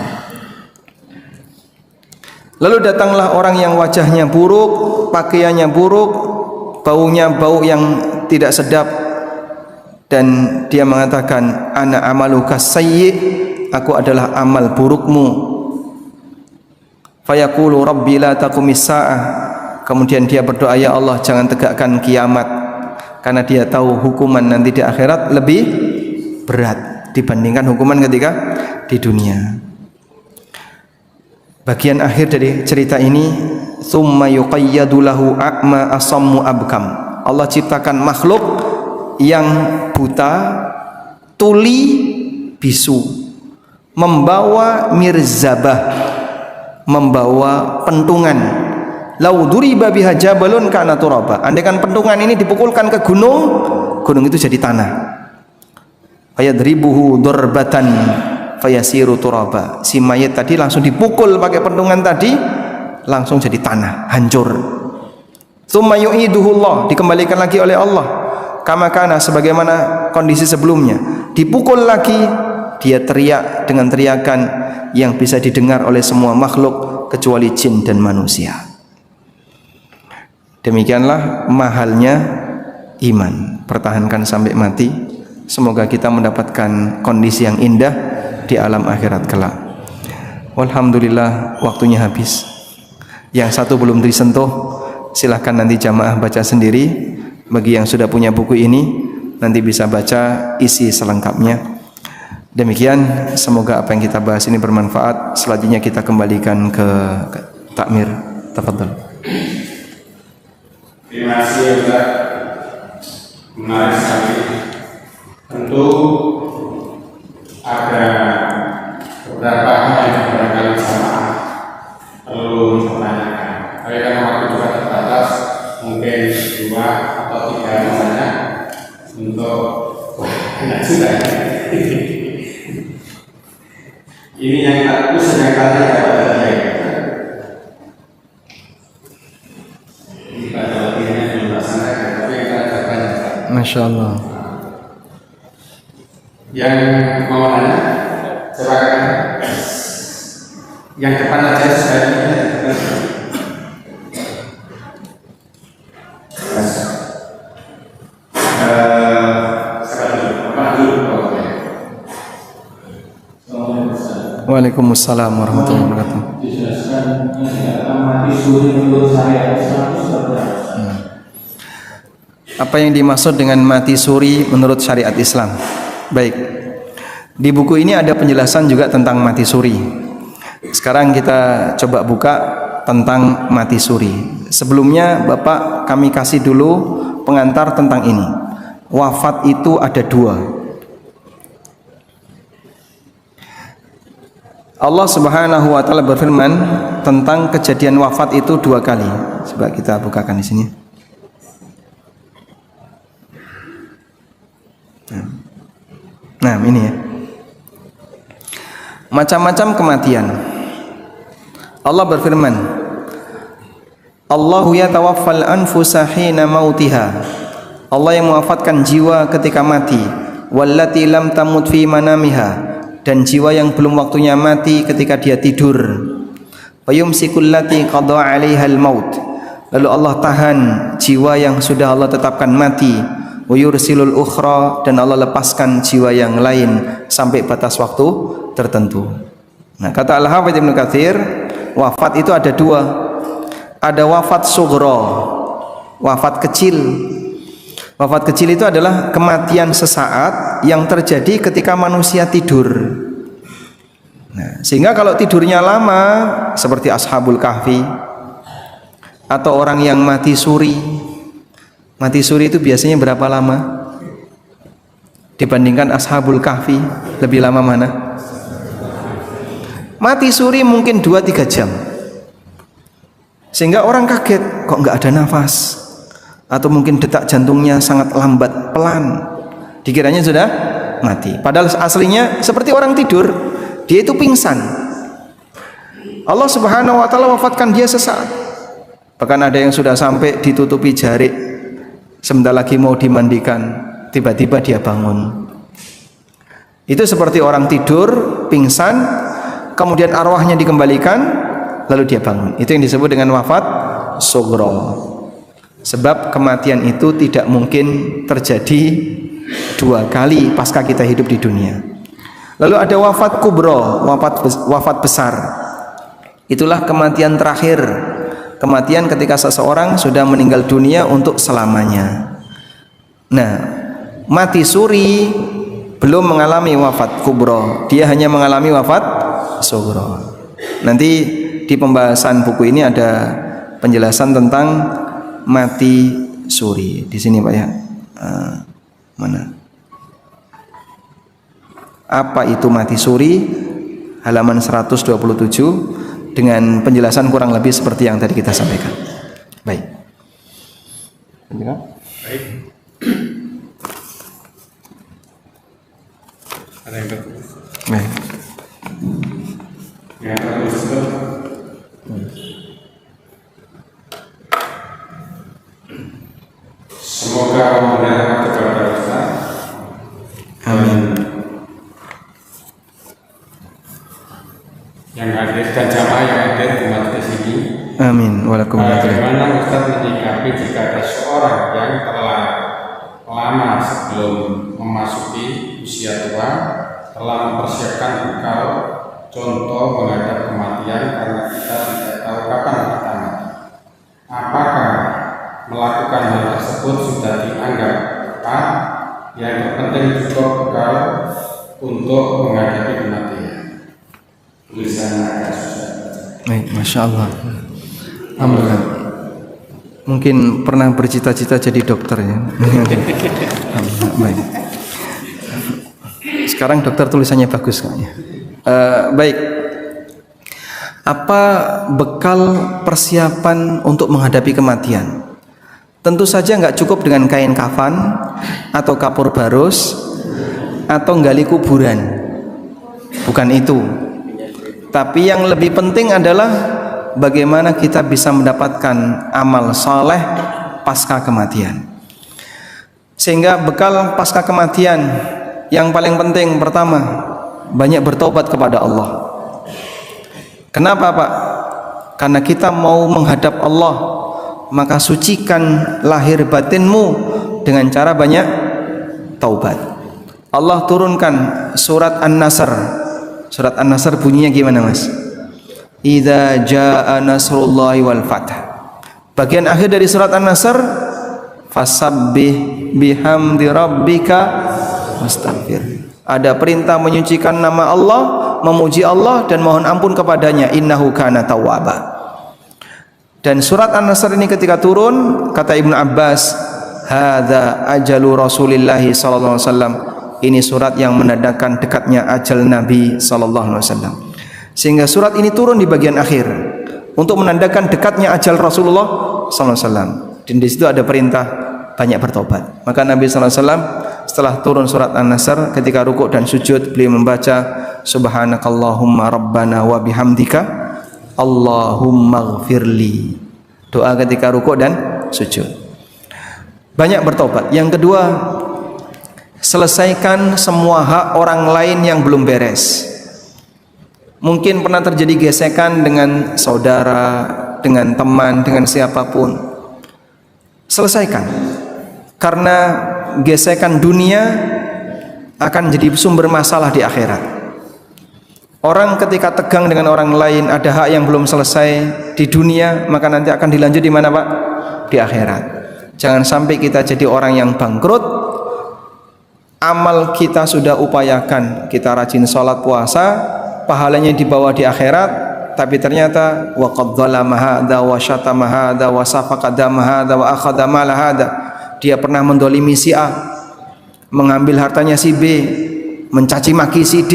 Lalu datanglah orang yang wajahnya buruk, pakaiannya buruk, baunya bau yang tidak sedap, dan dia mengatakan, "Ana amaluka sayyi'." Aku adalah amal burukmu. Fayaqulu rabbi la taqumis sa'ah. Kemudian dia berdoa, "Ya Allah, jangan tegakkan kiamat." Karena dia tahu hukuman nanti di akhirat lebih berat dibandingkan hukuman ketika di dunia. Bagian akhir dari cerita ini thumma yuqayyadu lahu a'ma asammu abkam. Allah ciptakan makhluk yang buta, tuli, bisu, membawa mirzabah, membawa pentungan. Lau duriba biha jabalun kana turaba. Andaikan pentungan ini dipukulkan ke gunung, gunung itu jadi tanah. Fayadribuhu durbatan fayasiru turaba. Si mayat tadi langsung dipukul pakai pentungan tadi, langsung jadi tanah, hancur. Tsumma yu'iduhullah, dikembalikan lagi oleh Allah kama kana, sebagaimana kondisi sebelumnya. Dipukul lagi, dia teriak dengan teriakan yang bisa didengar oleh semua makhluk kecuali jin dan manusia. Demikianlah mahalnya iman. Pertahankan sampai mati. Semoga kita mendapatkan kondisi yang indah di alam akhirat kelak. Walhamdulillah, waktunya habis. Yang satu belum disentuh, silahkan nanti jamaah baca sendiri. Bagi yang sudah punya buku ini, nanti bisa baca isi selengkapnya. Demikian, semoga apa yang kita bahas ini bermanfaat. Selanjutnya kita kembalikan ke takmir. Tafadhol. Terima kasih Ustaz. Menarik sekali. Tentu ada beberapa hal yang barangkali jamaah perlu dipertanyakan. Tapi karena waktu juga terbatas, mungkin 2 atau 3 misalnya untuk banyak sudah. Ini yang aku sedang tanya kepada saya. Ibadah latihannya belum dilaksanakan, tapi yang ada banyak. Masya Allah. Yang mau nanya, silakan. Yang depan aja saya. Waalaikumsalam warahmatullahi wabarakatuh. Dijelaskan mati suri menurut syariat Islam seperti apa? Apa yang dimaksud dengan mati suri menurut syariat Islam? Baik, di buku ini ada penjelasan juga tentang mati suri. Sekarang kita coba buka tentang mati suri. Sebelumnya Bapak kami kasih dulu pengantar tentang ini. Wafat itu ada 2. Allah Subhanahu wa taala berfirman tentang kejadian wafat itu 2 kali. Coba kita bukakan di sini. Nah, ini ya. Macam-macam kematian. Allah berfirman, Allahu yatawaffal anfusa hina mautiha. Allah yang mewafatkan jiwa ketika mati. Wallati lam tamut fi manamiha, dan jiwa yang belum waktunya mati ketika dia tidur. Fayumsikul lati qada 'alaihal maut. Lalu Allah tahan jiwa yang sudah Allah tetapkan mati. Wa yursilul ukhra, dan Allah lepaskan jiwa yang lain sampai batas waktu tertentu. Nah, kata Al-Hafidz Ibnu Katsir, wafat itu ada 2. Ada wafat sughra, wafat kecil. Wafat kecil itu adalah kematian sesaat yang terjadi ketika manusia tidur. Nah, sehingga kalau tidurnya lama seperti Ashabul Kahfi atau orang yang mati suri. Mati suri itu biasanya berapa lama? Dibandingkan Ashabul Kahfi, lebih lama mana? Mati suri mungkin 2-3 jam. Sehingga orang kaget, kok nggak ada nafas? Atau mungkin detak jantungnya sangat lambat, pelan. Dikiranya sudah mati. Padahal aslinya seperti orang tidur, dia itu pingsan. Allah Subhanahu wa taala wafatkan dia sesaat. Bahkan ada yang sudah sampai ditutupi jarik, sebentar lagi mau dimandikan, tiba-tiba dia bangun. Itu seperti orang tidur, pingsan, kemudian arwahnya dikembalikan, lalu dia bangun. Itu yang disebut dengan wafat sughra. Sebab kematian itu tidak mungkin terjadi 2 kali pasca kita hidup di dunia. Lalu ada wafat kubra, wafat besar. Itulah kematian terakhir. Kematian ketika seseorang sudah meninggal dunia untuk selamanya. Nah, mati suri belum mengalami wafat kubra, dia hanya mengalami wafat sughra. Nanti di pembahasan buku ini ada penjelasan tentang mati suri. Di sini Pak ya. Mana? Apa itu mati suri? Halaman 127 dengan penjelasan kurang lebih seperti yang tadi kita sampaikan. Baik. Baik. Ada yang tertulis? Baik. Yang tertulis itu semoga memberikan kepada Ustaz. Amin. Yang hadir dan jamaah yang hadir di majelis ini. Amin. Waalaikumsalam. Bagaimana Ustaz menyikapi jika ada seorang yang telah lama sebelum memasuki usia tua telah mempersiapkan bekal, contoh menghadap kematian karena kita tidak tahu kapan kita mati. Apakah melakukan hal tersebut sudah dianggap tepat? Yang terpenting cukup bekal untuk menghadapi kematian. Tulisannya agak susah. Baik, Masya Allah. Alhamdulillah. Mungkin pernah bercita-cita jadi dokter ya. Baik. Sekarang dokter tulisannya bagus kayaknya. Baik. Apa bekal persiapan untuk menghadapi kematian? Tentu saja nggak cukup dengan kain kafan atau kapur barus atau gali kuburan. Bukan itu. Tapi yang lebih penting adalah bagaimana kita bisa mendapatkan amal soleh pasca kematian. Sehingga bekal pasca kematian yang paling penting pertama, banyak bertobat kepada Allah. Kenapa Pak? Karena kita mau menghadap Allah, maka sucikan lahir batinmu dengan cara banyak taubat. Allah turunkan surat An-Nasr. Surat An-Nasr bunyinya gimana Mas? Idza jaa nasrullahi wal fath. Bagian akhir dari surat An-Nasr, fasabbih bihamdi rabbika wastaghfir. Ada perintah menyucikan nama Allah, memuji Allah dan mohon ampun kepadanya, innahu kana tawwaba. Dan surat An-Nasr ini ketika turun, kata Ibnu Abbas, hadza ajalu Rasulillahi sallallahu alaihi wasallam. Ini surat yang menandakan dekatnya ajal Nabi sallallahu alaihi wasallam. Sehingga surat ini turun di bagian akhir untuk menandakan dekatnya ajal Rasulullah sallallahu alaihi wasallam. Dan di situ ada perintah banyak bertobat. Maka Nabi sallallahu alaihi wasallam setelah turun surat An-Nasr, ketika rukuk dan sujud beliau membaca subhanakallahumma rabbana wa bihamdika Allahumma ghfirli. Doa ketika rukuk dan sujud. Banyak bertobat. Yang kedua, selesaikan semua hak orang lain yang belum beres. Mungkin pernah terjadi gesekan dengan saudara, dengan teman, dengan siapapun. Selesaikan. Karena gesekan dunia akan jadi sumber masalah di akhirat. Orang ketika tegang dengan orang lain, ada hak yang belum selesai di dunia, maka nanti akan dilanjut di mana Pak? Di akhirat. Jangan sampai kita jadi orang yang bangkrut. Amal kita sudah upayakan, kita rajin sholat puasa, pahalanya dibawa di akhirat, tapi ternyata wa qad dzalama hadza wa syatama hadza wa safaqa dama hadza wa akhadha mala hadza. Dia pernah mendolimi si A, mengambil hartanya si B, mencaci maki si D,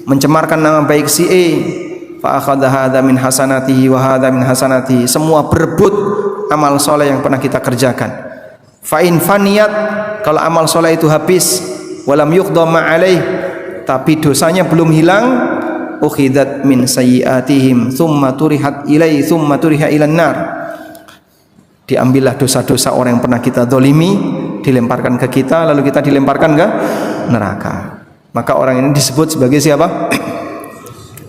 mencemarkan nama baik si E. Fa akhadha hadza min hasanatihi wa hadza min hasanatihi. Semua berebut amal soleh yang pernah kita kerjakan. Fa in faniyat, kalau amal soleh itu habis, walam yuqda ma'alaih, tapi dosanya belum hilang, ukhidat min sayyiatihim thumma turihat ilai thumma turiha ilan nar. Diambillah dosa-dosa orang yang pernah kita zalimi, dilemparkan ke kita, lalu kita dilemparkan ke neraka. Maka orang ini disebut sebagai siapa?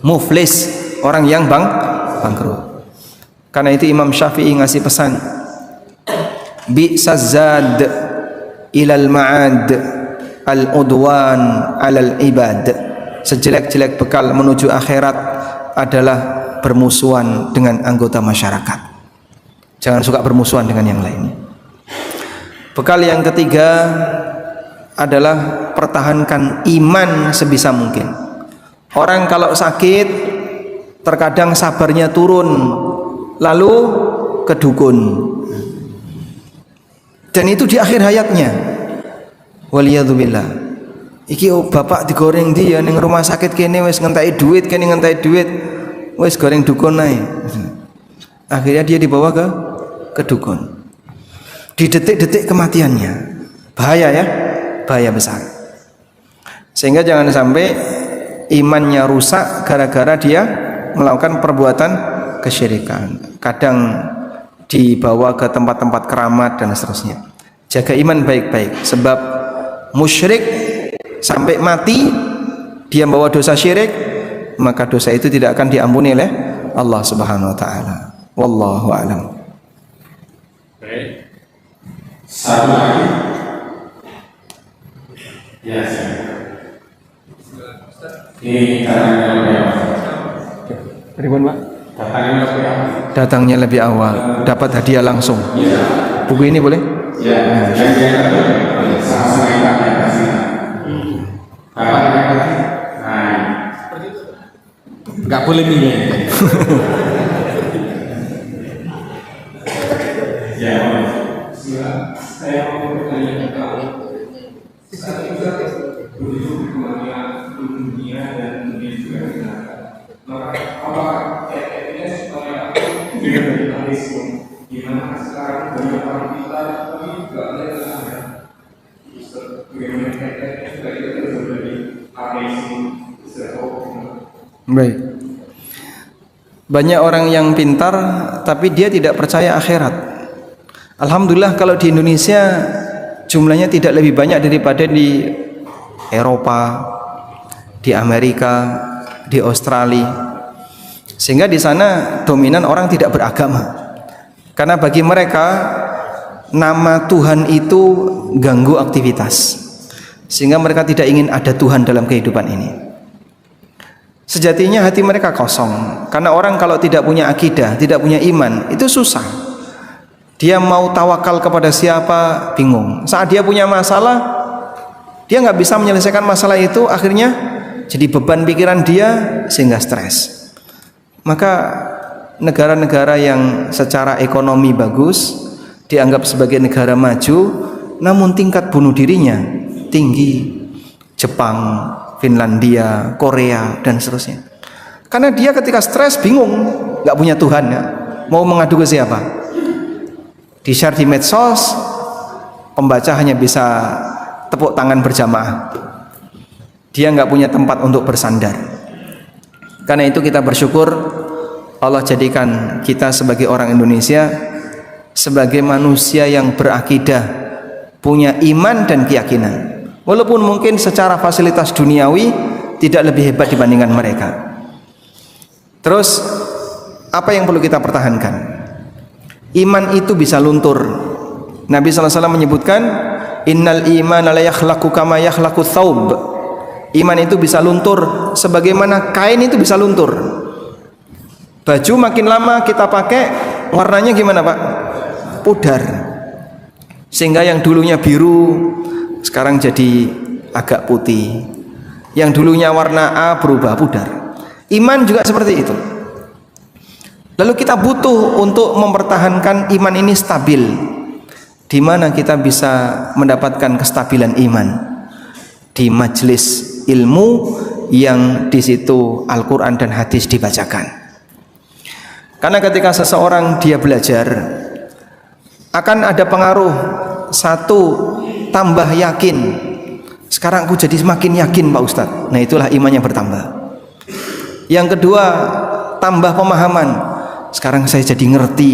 Muflis, orang yang bangkrut. Karena itu Imam Syafi'i ngasih pesan, bi'sazad ilal ma'ad al-udwan alal ibad. Sejelek-jelek bekal menuju akhirat adalah bermusuhan dengan anggota masyarakat. Jangan suka bermusuhan dengan yang lainnya. Bekal yang ketiga adalah pertahankan iman sebisa mungkin. Orang kalau sakit terkadang sabarnya turun, lalu ke dukun. Dan itu di akhir hayatnya. Waliyadzubillah. Iki bapak digoreng dia ning rumah sakit kene wis ngentai duit, wis goreng dukun ae. Akhirnya dia dibawa ke dukun. Di detik-detik kematiannya. Bahaya ya, bahaya besar. Sehingga jangan sampai imannya rusak gara-gara dia melakukan perbuatan kesyirikan. Kadang dibawa ke tempat-tempat keramat dan seterusnya. Jaga iman baik-baik, sebab musyrik sampai mati dia membawa dosa syirik, maka dosa itu tidak akan diampuni oleh Allah Subhanahu wa taala. Wallahu a'lam. Baik. Satu lagi. Ya, ini datangnya lebih awal. Ribuan Pak? Datangnya lebih awal. Dapat hadiah langsung. Ya. Buku ini boleh? Ya, sama-sama kita kasih. Kapan kita kasih? Nah, nggak boleh milih. Ya, Saya mau bertanya dunia dan dunia juga apakah efeknya supaya kapitalisme gimana sekarang banyak orang kita tapi juga ada bagaimana efeknya juga itu terjadi kapitalisme. Baik. Banyak orang yang pintar tapi dia tidak percaya akhirat. Alhamdulillah kalau di Indonesia jumlahnya tidak lebih banyak daripada di Eropa, di Amerika, di Australia. Sehingga di sana dominan orang tidak beragama. Karena bagi mereka nama Tuhan itu ganggu aktivitas. Sehingga mereka tidak ingin ada Tuhan dalam kehidupan ini. Sejatinya hati mereka kosong. Karena orang kalau tidak punya akidah, tidak punya iman, itu susah. Dia mau tawakal kepada siapa, bingung. Saat dia punya masalah, dia nggak bisa menyelesaikan masalah itu, akhirnya jadi beban pikiran dia sehingga stres. Maka negara-negara yang secara ekonomi bagus dianggap sebagai negara maju, namun tingkat bunuh dirinya tinggi. Jepang, Finlandia, Korea dan seterusnya. Karena dia ketika stres bingung, nggak punya Tuhan ya. Mau mengadu ke siapa? Di-share di medsos, pembaca hanya bisa tepuk tangan berjamaah. Dia nggak punya tempat untuk bersandar. Karena itu kita bersyukur Allah jadikan kita sebagai orang Indonesia sebagai manusia yang berakidah, punya iman dan keyakinan. Walaupun mungkin secara fasilitas duniawi tidak lebih hebat dibandingkan mereka. Terus apa yang perlu kita pertahankan? Iman itu bisa luntur. Nabi SAW menyebutkan, innal imana la yakhlaqu kama yakhlaqu thawb. Iman itu bisa luntur sebagaimana kain itu bisa luntur. Baju makin lama kita pakai warnanya gimana Pak? Pudar. Sehingga yang dulunya biru sekarang jadi agak putih. Yang dulunya warna A berubah pudar. Iman juga seperti itu. Lalu kita butuh untuk mempertahankan iman ini stabil. Di mana kita bisa mendapatkan kestabilan iman? Di majelis ilmu yang di situ Al-Quran dan hadis dibacakan. Karena ketika seseorang dia belajar, akan ada pengaruh. Satu, tambah yakin. Sekarang aku jadi semakin yakin Pak Ustadz. Nah itulah iman yang bertambah. Yang kedua, tambah pemahaman. Sekarang saya jadi ngerti,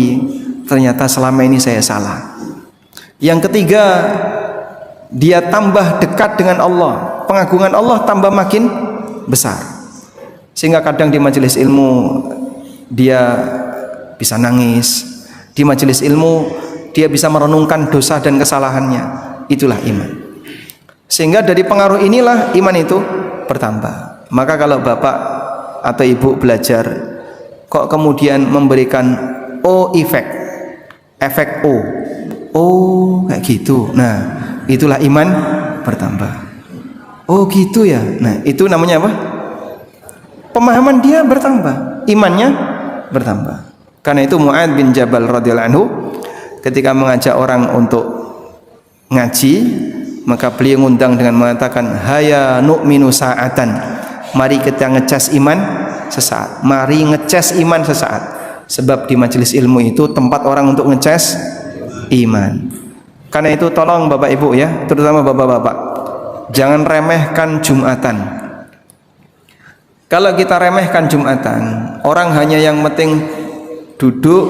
ternyata selama ini saya salah. Yang ketiga, dia tambah dekat dengan Allah. Pengagungan Allah tambah makin besar. Sehingga kadang di majelis ilmu dia bisa nangis. Di majelis ilmu dia bisa merenungkan dosa dan kesalahannya. Itulah iman. Sehingga dari pengaruh inilah iman itu bertambah. Maka kalau bapak atau ibu belajar kok kemudian memberikan efek O kayak gitu, nah itulah iman bertambah. Oh gitu ya, nah itu namanya apa? Pemahaman dia bertambah, imannya bertambah. Karena itu Mu'adz bin Jabal radhiyallahu anhu ketika mengajak orang untuk ngaji, maka beliau ngundang dengan mengatakan, "Haya nu'minu sa'atan." Mari kita ngecas iman sesaat. Mari ngecas iman sesaat. Sebab di majelis ilmu itu tempat orang untuk ngecas iman. Karena itu tolong Bapak Ibu ya, terutama Bapak-bapak, jangan remehkan Jumatan. Kalau kita remehkan Jumatan, orang hanya yang penting duduk,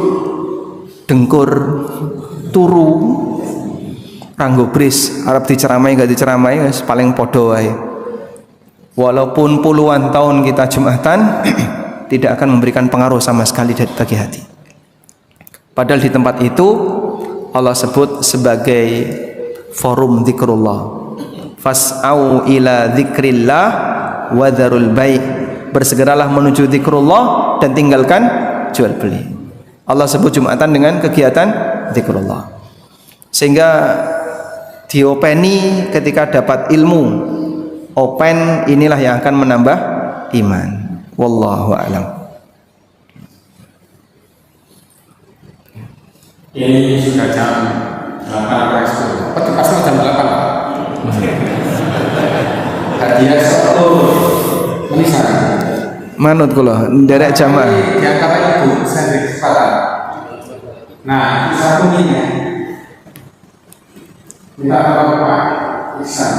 dengkur, turu, ranggo bris, Arab diceramai gak diceramai, paling podo wae. Walaupun puluhan tahun kita Jumatan, tidak akan memberikan pengaruh sama sekali bagi hati. Padahal di tempat itu Allah sebut sebagai forum zikrullah. Fas'au ila dzikrillah wa dzarul bai'. Bersegeralah menuju zikrullah dan tinggalkan jual beli. Allah sebut Jumatan dengan kegiatan zikrullah. Sehingga diopeni ketika dapat ilmu. Open inilah yang akan menambah iman. Wallahu a'lam. Ini sudah jam 8.10. Pasti jam 8. Hadiah satu menisan. Manut kula nderek jamaah. Diangkat Ibu Sendrik Fatah. Nah, satu ini ya. Minta Bapak Iksan.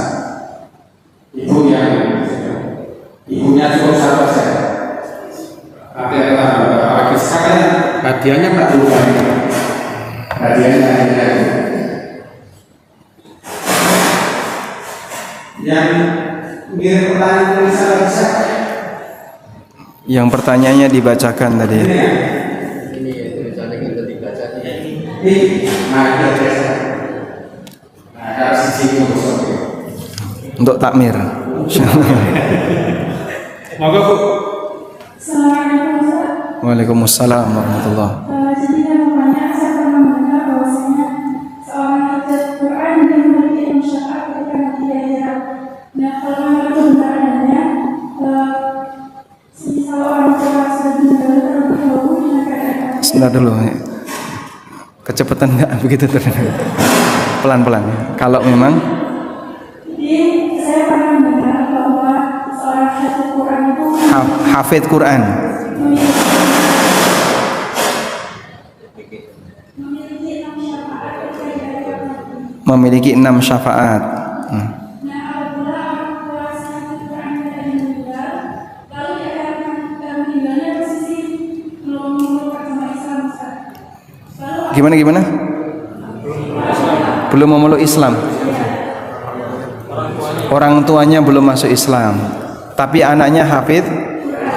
Ibu yang ibunya cukup satu saja. Nanti Bapak Iksan hadiahnya Pak dulu. Hadiahnya yang mirip pertanyaan bisa. Yang pertanyaannya dibacakan tadi. Ini tulisannya kita dibaca. Untuk takmir. Moga Bu. Assalamualaikum Ustaz. Waalaikumsalam warahmatullahi. Jadi namanya saya pernah mendengar bahwasanya seorang hafid Quran yang memiliki ilmu syafaat ketika nanti di akhirat. Nah, kalau memang itu benar adanya, kalau orang tua sudah meninggal terlebih dahulu dengan keadaan Sebentar dulu. Kecepatan enggak begitu terdengar. Pelan-pelan. Kalau memang jadi saya pernah mendengar bahwa seorang hafid Quran itu hafid Quran memiliki 6 syafaat. Nah, apabila orang tua hafid Quran tidak meninggal, lalu dia akan meninggalnya posisi belum memeluk agama Islam, Ustaz. Lalu Gimana? Belum memeluk Islam. Orang tuanya belum masuk Islam, tapi anaknya hafid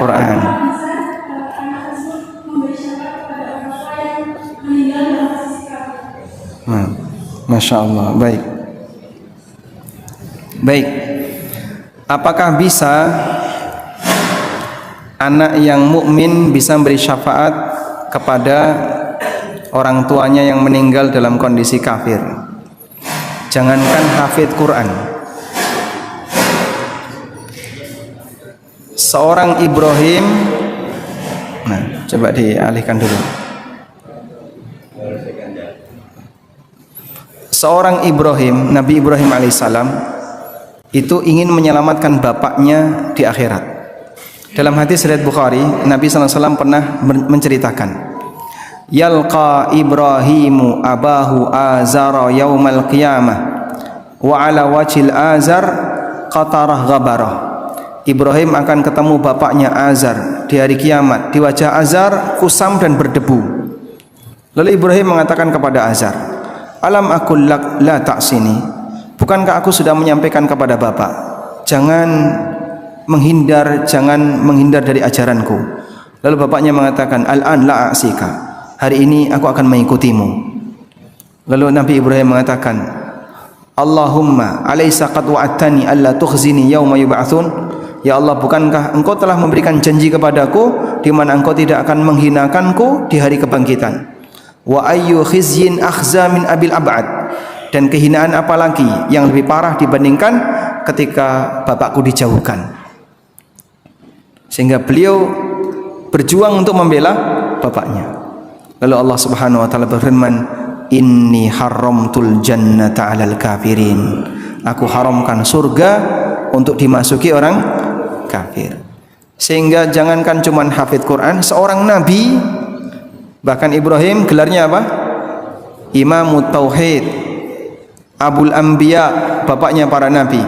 Quran. anak tersebut memberi syafaat kepada orang tua yang meninggal dalam posisi kafir. Masya Allah. Baik. Apakah bisa anak yang mukmin bisa memberi syafaat kepada orang tuanya yang meninggal dalam kondisi kafir? Jangankan hafid Quran, seorang Ibrahim, nah coba dialihkan dulu. Seorang Ibrahim, Nabi Ibrahim alaihissalam itu ingin menyelamatkan bapaknya di akhirat. Dalam hadis riwayat Bukhari, Nabi SAW pernah menceritakan, yalqa Ibrahimu abahu azara yaumal qiyamah wa ala wajhil azar qatarah ghabarah. Ibrahim akan ketemu bapaknya Azar di hari kiamat. Di wajah Azar kusam dan berdebu. Lalu Ibrahim mengatakan kepada Azar, alam aqul lak la ta'sini. Bukankah aku sudah menyampaikan kepada bapak, jangan menghindar dari ajaranku. Lalu bapaknya mengatakan, al-an la a'sika. Hari ini aku akan mengikutimu. Lalu Nabi Ibrahim mengatakan, Allahumma alaysa qad wa'adtani alla tukhzini yawma yub'atsun. Ya Allah, bukankah engkau telah memberikan janji kepadaku di mana engkau tidak akan menghinakanku di hari kebangkitan? Wa ayyu khizyin akhza min abil ab'ad. Dan kehinaan apa lagi yang lebih parah dibandingkan ketika bapakku dijauhkan? Sehingga beliau berjuang untuk membela bapaknya. Lalu Allah Subhanahu wa taala berfirman, "Inni haramtul jannata 'alal kafirin." Aku haramkan surga untuk dimasuki orang kafir. Sehingga jangankan cuman hafid Quran, seorang nabi, bahkan Ibrahim gelarnya apa? Imamut Tauhid, Abul Anbiya, bapaknya para nabi.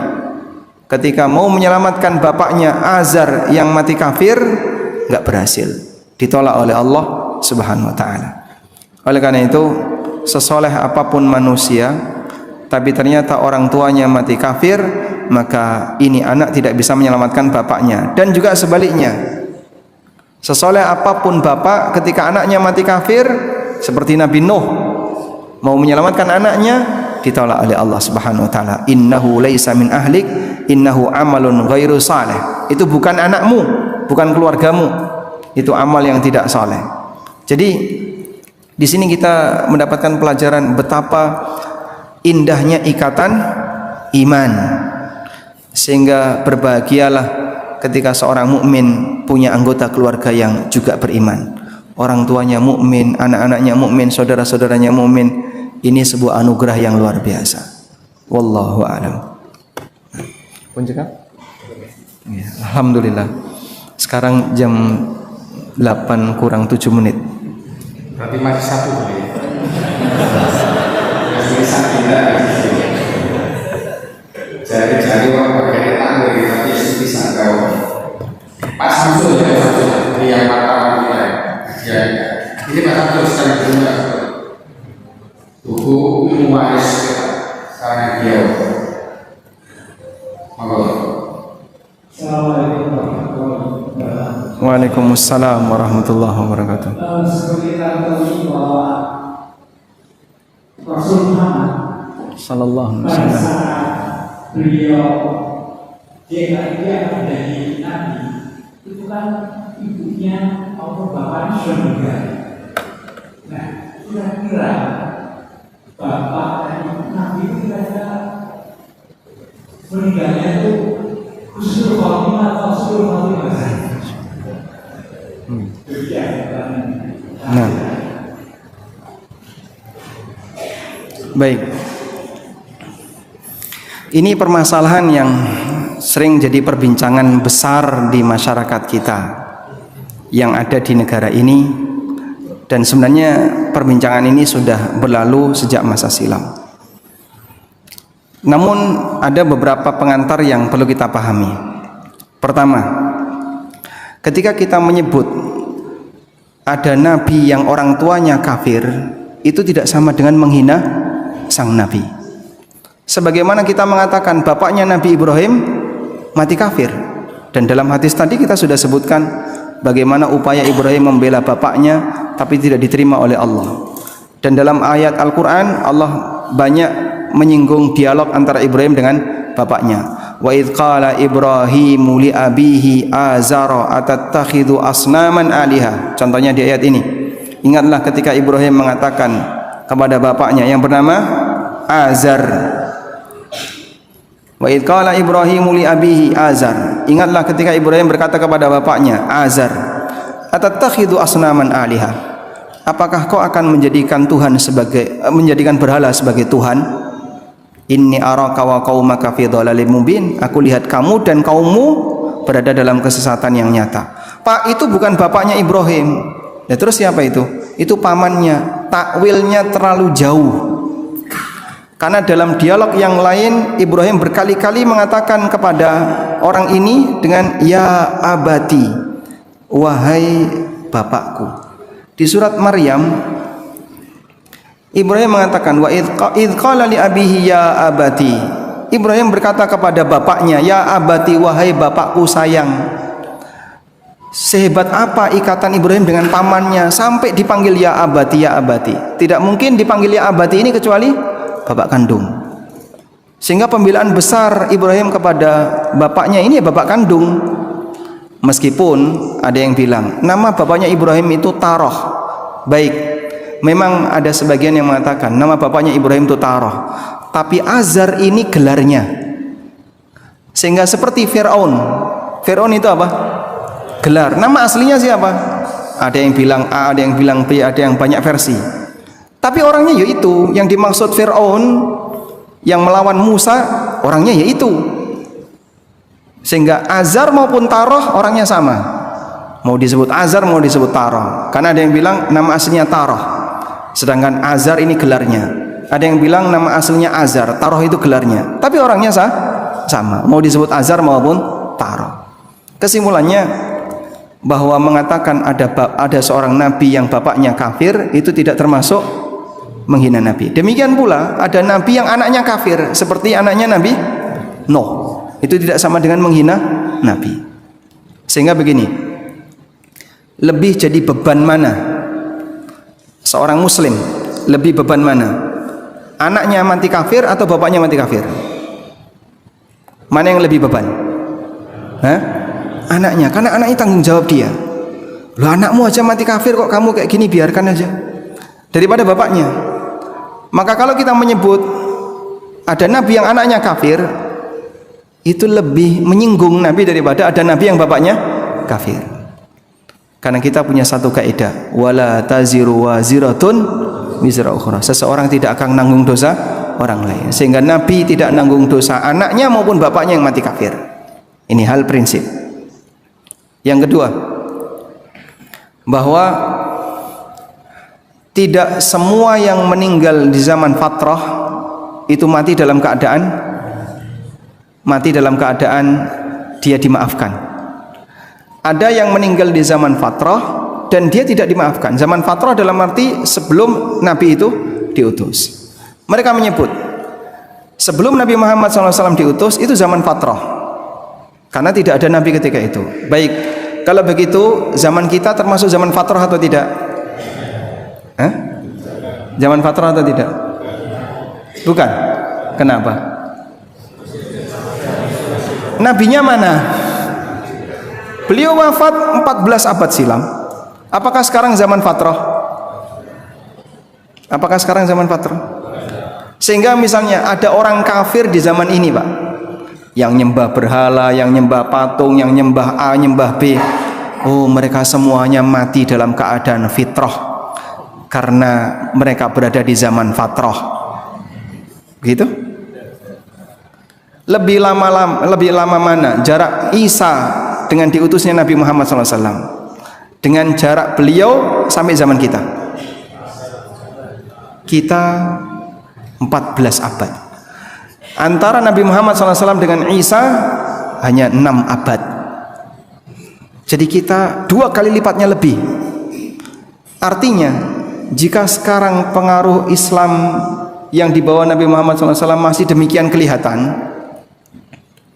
Ketika mau menyelamatkan bapaknya Azar yang mati kafir, enggak berhasil. Ditolak oleh Allah Subhanahu wa taala. Oleh karena itu, sesoleh apapun manusia, tapi ternyata orang tuanya mati kafir, maka ini anak tidak bisa menyelamatkan bapaknya. Dan juga sebaliknya, sesoleh apapun bapak, ketika anaknya mati kafir, seperti Nabi Nuh mau menyelamatkan anaknya, ditolak oleh Allah Subhanahu wa taala. Innahu laisa min ahlik, innahu amalun ghairu saleh. Itu bukan anakmu, bukan keluargamu. Itu amal yang tidak saleh. Jadi di sini kita mendapatkan pelajaran betapa indahnya ikatan iman. Sehingga berbahagialah ketika seorang mukmin punya anggota keluarga yang juga beriman. Orang tuanya mukmin, anak-anaknya mukmin, saudara-saudaranya mukmin. Ini sebuah anugerah yang luar biasa. Wallahu a'lam. Pun cekap? Ya, alhamdulillah. Sekarang jam 8 kurang 7 menit. Berarti masih satu boleh. Masih satu tidak. Jari-jari orang pakai tangan dari tapi bisa kau. Pas masuk ya satu yang mata kita. Ya, ini mata terus sekali dulu. Buku waris karena dia. Assalamualaikum warahmatullahi wabarakatuh. Waalaikumsalam warahmatullahi wabarakatuh. Seperti kita tahu bahwa Rasul Muhammad Sallallahu alaihi pada wasallam. saat beliau dia menjadi nabi, itu kan ibunya atau bapaknya sudah meninggal. Nah, kira-kira bapak dan ibu nabi itu kira-kira meninggalnya itu Husnul Khotimah atau Husnul Khotimah? Nah, baik. Ini permasalahan yang sering jadi perbincangan besar di masyarakat kita yang ada di negara ini, dan sebenarnya perbincangan ini sudah berlalu sejak masa silam. Namun ada beberapa pengantar yang perlu kita pahami. Pertama, ketika kita menyebut ada nabi yang orang tuanya kafir, itu tidak sama dengan menghina sang nabi. Sebagaimana kita mengatakan bapaknya Nabi Ibrahim mati kafir, dan dalam hadis tadi kita sudah sebutkan bagaimana upaya Ibrahim membela bapaknya tapi tidak diterima oleh Allah. Dan dalam ayat Al-Quran Allah banyak menyinggung dialog antara Ibrahim dengan bapaknya. Wa idz qala Ibrahimu li abihi azara atattakhidhu asnaman aliha. Contohnya di ayat ini. Ingatlah ketika Ibrahim mengatakan kepada bapaknya yang bernama Azar. Wa idz qala Ibrahimu li abihi Azar. Ingatlah ketika Ibrahim berkata kepada bapaknya Azar, atattakhidhu asnaman aliha. Apakah kau akan menjadikan berhala sebagai Tuhan? Inni araka wa qaumaka fi dhalalin mubin. Aku lihat kamu dan kaummu berada dalam kesesatan yang nyata. Pak, itu bukan bapaknya Ibrahim. Ya, terus siapa itu? Itu pamannya. Takwilnya terlalu jauh. Karena dalam dialog yang lain Ibrahim berkali-kali mengatakan kepada orang ini dengan ya abati, wahai bapakku. Di surat Maryam Ibrahim mengatakan wa idz qala li abihi ya abati. Ibrahim berkata kepada bapaknya, ya abati, wahai bapakku sayang. Sehebat apa ikatan Ibrahim dengan pamannya sampai dipanggil ya abati, ya abati. Tidak mungkin dipanggil ya abati ini kecuali bapak kandung. Sehingga pembelaan besar Ibrahim kepada bapaknya ini ya bapak kandung. Meskipun ada yang bilang nama bapaknya Ibrahim itu Taroh. Baik, memang ada sebagian yang mengatakan nama bapaknya Ibrahim itu Taroh, tapi Azar ini gelarnya. Sehingga seperti Fir'aun. Fir'aun itu apa? Gelar. Nama aslinya siapa? ada yang bilang A, ada yang bilang B, ada yang banyak versi. Tapi orangnya yaitu yang dimaksud Fir'aun yang melawan Musa, orangnya yaitu. Sehingga Azar maupun Taroh orangnya sama. Mau disebut Azar, mau disebut Taroh. Karena ada yang bilang nama aslinya Taroh, sedangkan Azar ini gelarnya. Ada yang bilang nama aslinya Azar, Taroh itu gelarnya. Tapi orangnya sama. Mau disebut Azar maupun Taroh. Kesimpulannya bahwa mengatakan ada seorang nabi yang bapaknya kafir itu tidak termasuk menghina nabi. Demikian pula ada nabi yang anaknya kafir seperti anaknya Nabi Nuh. Itu tidak sama dengan menghina nabi. Sehingga begini, lebih jadi beban mana seorang muslim? Lebih beban mana? Anaknya mati kafir atau bapaknya mati kafir? Mana yang lebih beban? Anaknya, karena anaknya tanggung jawab dia. Loh, anakmu aja mati kafir kok kamu kayak gini, biarkan aja. Daripada bapaknya. Maka kalau kita menyebut ada nabi yang anaknya kafir, itu lebih menyinggung nabi daripada ada nabi yang bapaknya kafir. Karena kita punya satu kaidah, wala taziru waziratun wizra ukhra. Seseorang tidak akan nanggung dosa orang lain. Sehingga nabi tidak nanggung dosa anaknya maupun bapaknya yang mati kafir. Ini hal prinsip. Yang kedua, bahwa tidak semua yang meninggal di zaman fatrah itu mati dalam keadaan dia dimaafkan. Ada yang meninggal di zaman fatrah dan dia tidak dimaafkan. Zaman fatrah dalam arti sebelum Nabi itu diutus. Mereka menyebut sebelum Nabi Muhammad SAW diutus itu zaman fatrah, karena tidak ada Nabi ketika itu. Baik, kalau begitu zaman kita termasuk zaman fatrah atau tidak? Zaman fatrah atau tidak? Bukan. Kenapa? Nabinya mana? Beliau wafat 14 abad silam. Apakah sekarang zaman fatrah? Apakah sekarang zaman fatrah? Sehingga misalnya ada orang kafir di zaman ini, Pak, yang nyembah berhala, yang nyembah patung, yang nyembah A, nyembah B. Oh, mereka semuanya mati dalam keadaan fitrah karena mereka berada di zaman fatrah. Begitu? Lebih lama mana jarak Isa dengan diutusnya Nabi Muhammad SAW dengan jarak beliau sampai zaman kita? Kita 14 abad. Antara Nabi Muhammad SAW dengan Isa hanya 6 abad. Jadi kita 2 kali lipatnya lebih. Artinya jika sekarang pengaruh Islam yang dibawa Nabi Muhammad SAW masih demikian kelihatan,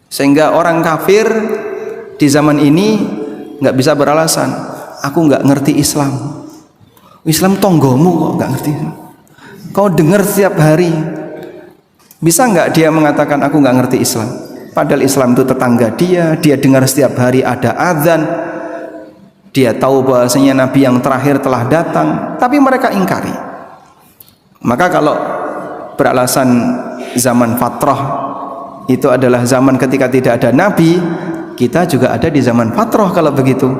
sehingga orang kafir di zaman ini nggak bisa beralasan, aku nggak ngerti Islam. Islam tonggomu kok nggak ngerti. Kau dengar setiap hari. Bisa nggak dia mengatakan aku nggak ngerti Islam? Padahal Islam itu tetangga dia dengar setiap hari ada azan, dia tahu bahwasanya Nabi yang terakhir telah datang, tapi mereka ingkari. Maka kalau beralasan zaman fatrah itu adalah zaman ketika tidak ada Nabi, kita juga ada di zaman fatrah kalau begitu.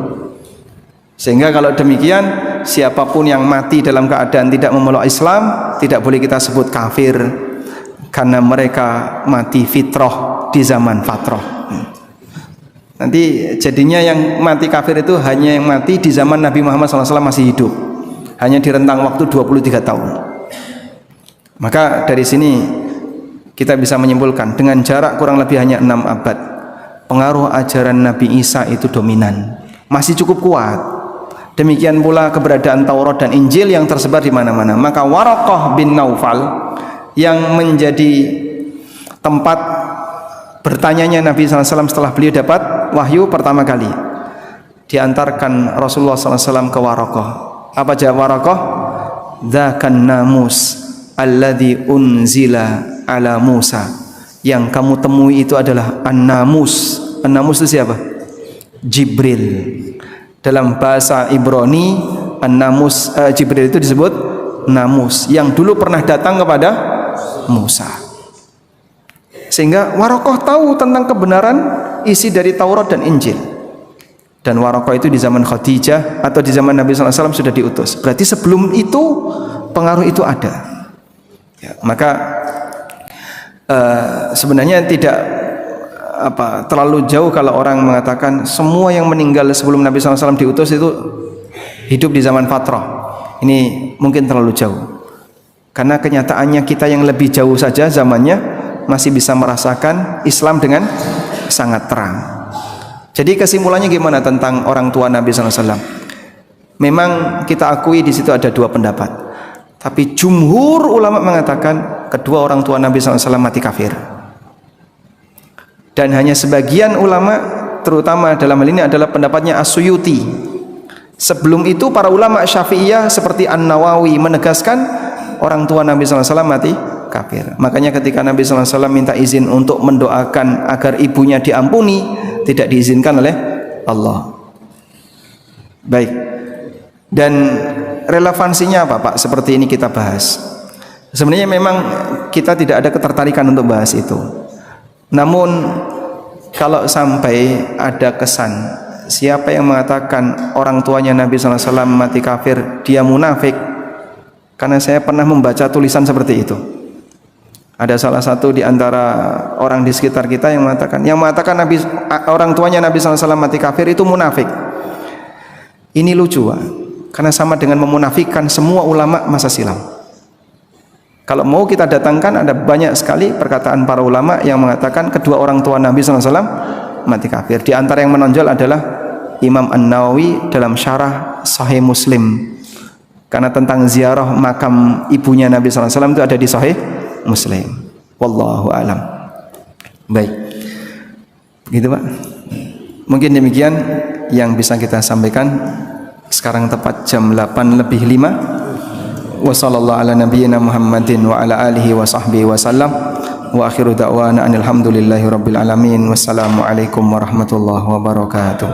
Sehingga kalau demikian, siapapun yang mati dalam keadaan tidak memeluk Islam tidak boleh kita sebut kafir, karena mereka mati fitrah di zaman fatrah. Nanti jadinya yang mati kafir itu hanya yang mati di zaman Nabi Muhammad SAW masih hidup, hanya di rentang waktu 23 tahun. Maka dari sini kita bisa menyimpulkan dengan jarak kurang lebih hanya 6 abad, pengaruh ajaran Nabi Isa itu dominan, masih cukup kuat. Demikian pula keberadaan Taurat dan Injil yang tersebar di mana-mana. Maka Waraqah bin Naufal yang menjadi tempat bertanyanya Nabi SAW setelah beliau dapat wahyu pertama kali, diantarkan Rasulullah SAW ke Waraqah. Apa jawab Waraqah? Dzakan namus alladzi unzila ala Musa. Yang kamu temui itu adalah an-namus. An-namus itu siapa? Jibril. Dalam bahasa Ibrani, an-namus, Jibril itu disebut namus, yang dulu pernah datang kepada Musa. Sehingga Waraqah tahu tentang kebenaran isi dari Taurat dan Injil. Dan Waraqah itu di zaman Khadijah atau di zaman Nabi SAW sudah diutus. Berarti sebelum itu pengaruh itu ada. Ya, maka sebenarnya tidak terlalu jauh kalau orang mengatakan semua yang meninggal sebelum Nabi SAW diutus itu hidup di zaman fatrah. Ini mungkin terlalu jauh. Karena kenyataannya kita yang lebih jauh saja zamannya masih bisa merasakan Islam dengan sangat terang. Jadi kesimpulannya gimana tentang orang tua Nabi SAW? Memang kita akui di situ ada dua pendapat. Tapi jumhur ulama mengatakan kedua orang tua Nabi SAW mati kafir. Dan hanya sebagian ulama, terutama dalam hal ini adalah pendapatnya As-Suyuti. Sebelum itu para ulama Syafi'iyah seperti An-Nawawi menegaskan orang tua Nabi SAW mati kafir. Makanya ketika Nabi SAW minta izin untuk mendoakan agar ibunya diampuni, tidak diizinkan oleh Allah. Baik. Dan relevansinya apa Pak? Seperti ini kita bahas. Sebenarnya memang kita tidak ada ketertarikan untuk bahas itu. Namun kalau sampai ada kesan siapa yang mengatakan orang tuanya Nabi SAW mati kafir, dia munafik. Karena saya pernah membaca tulisan seperti itu. Ada salah satu di antara orang di sekitar kita yang mengatakan orang tuanya Nabi SAW mati kafir itu munafik. Ini lucu, Pak. Karena sama dengan memunafikkan semua ulama masa silam. Kalau mau kita datangkan ada banyak sekali perkataan para ulama yang mengatakan kedua orang tua Nabi SAW mati kafir. Di antara yang menonjol adalah Imam An-Nawawi dalam syarah Sahih Muslim. Karena tentang ziarah makam ibunya Nabi SAW itu ada di Sahih Muslim. Wallahu alam. Baik. Begitu Pak. Mungkin demikian yang bisa kita sampaikan. Sekarang tepat jam 8:05. Wa sallallahu ala nabiyyina Muhammadin wa ala alihi wa sahbihi wa sallam. Wa akhiru da'wana alhamdulillahi rabbil alamin. Wassalamu alaikum warahmatullahi wabarakatuh.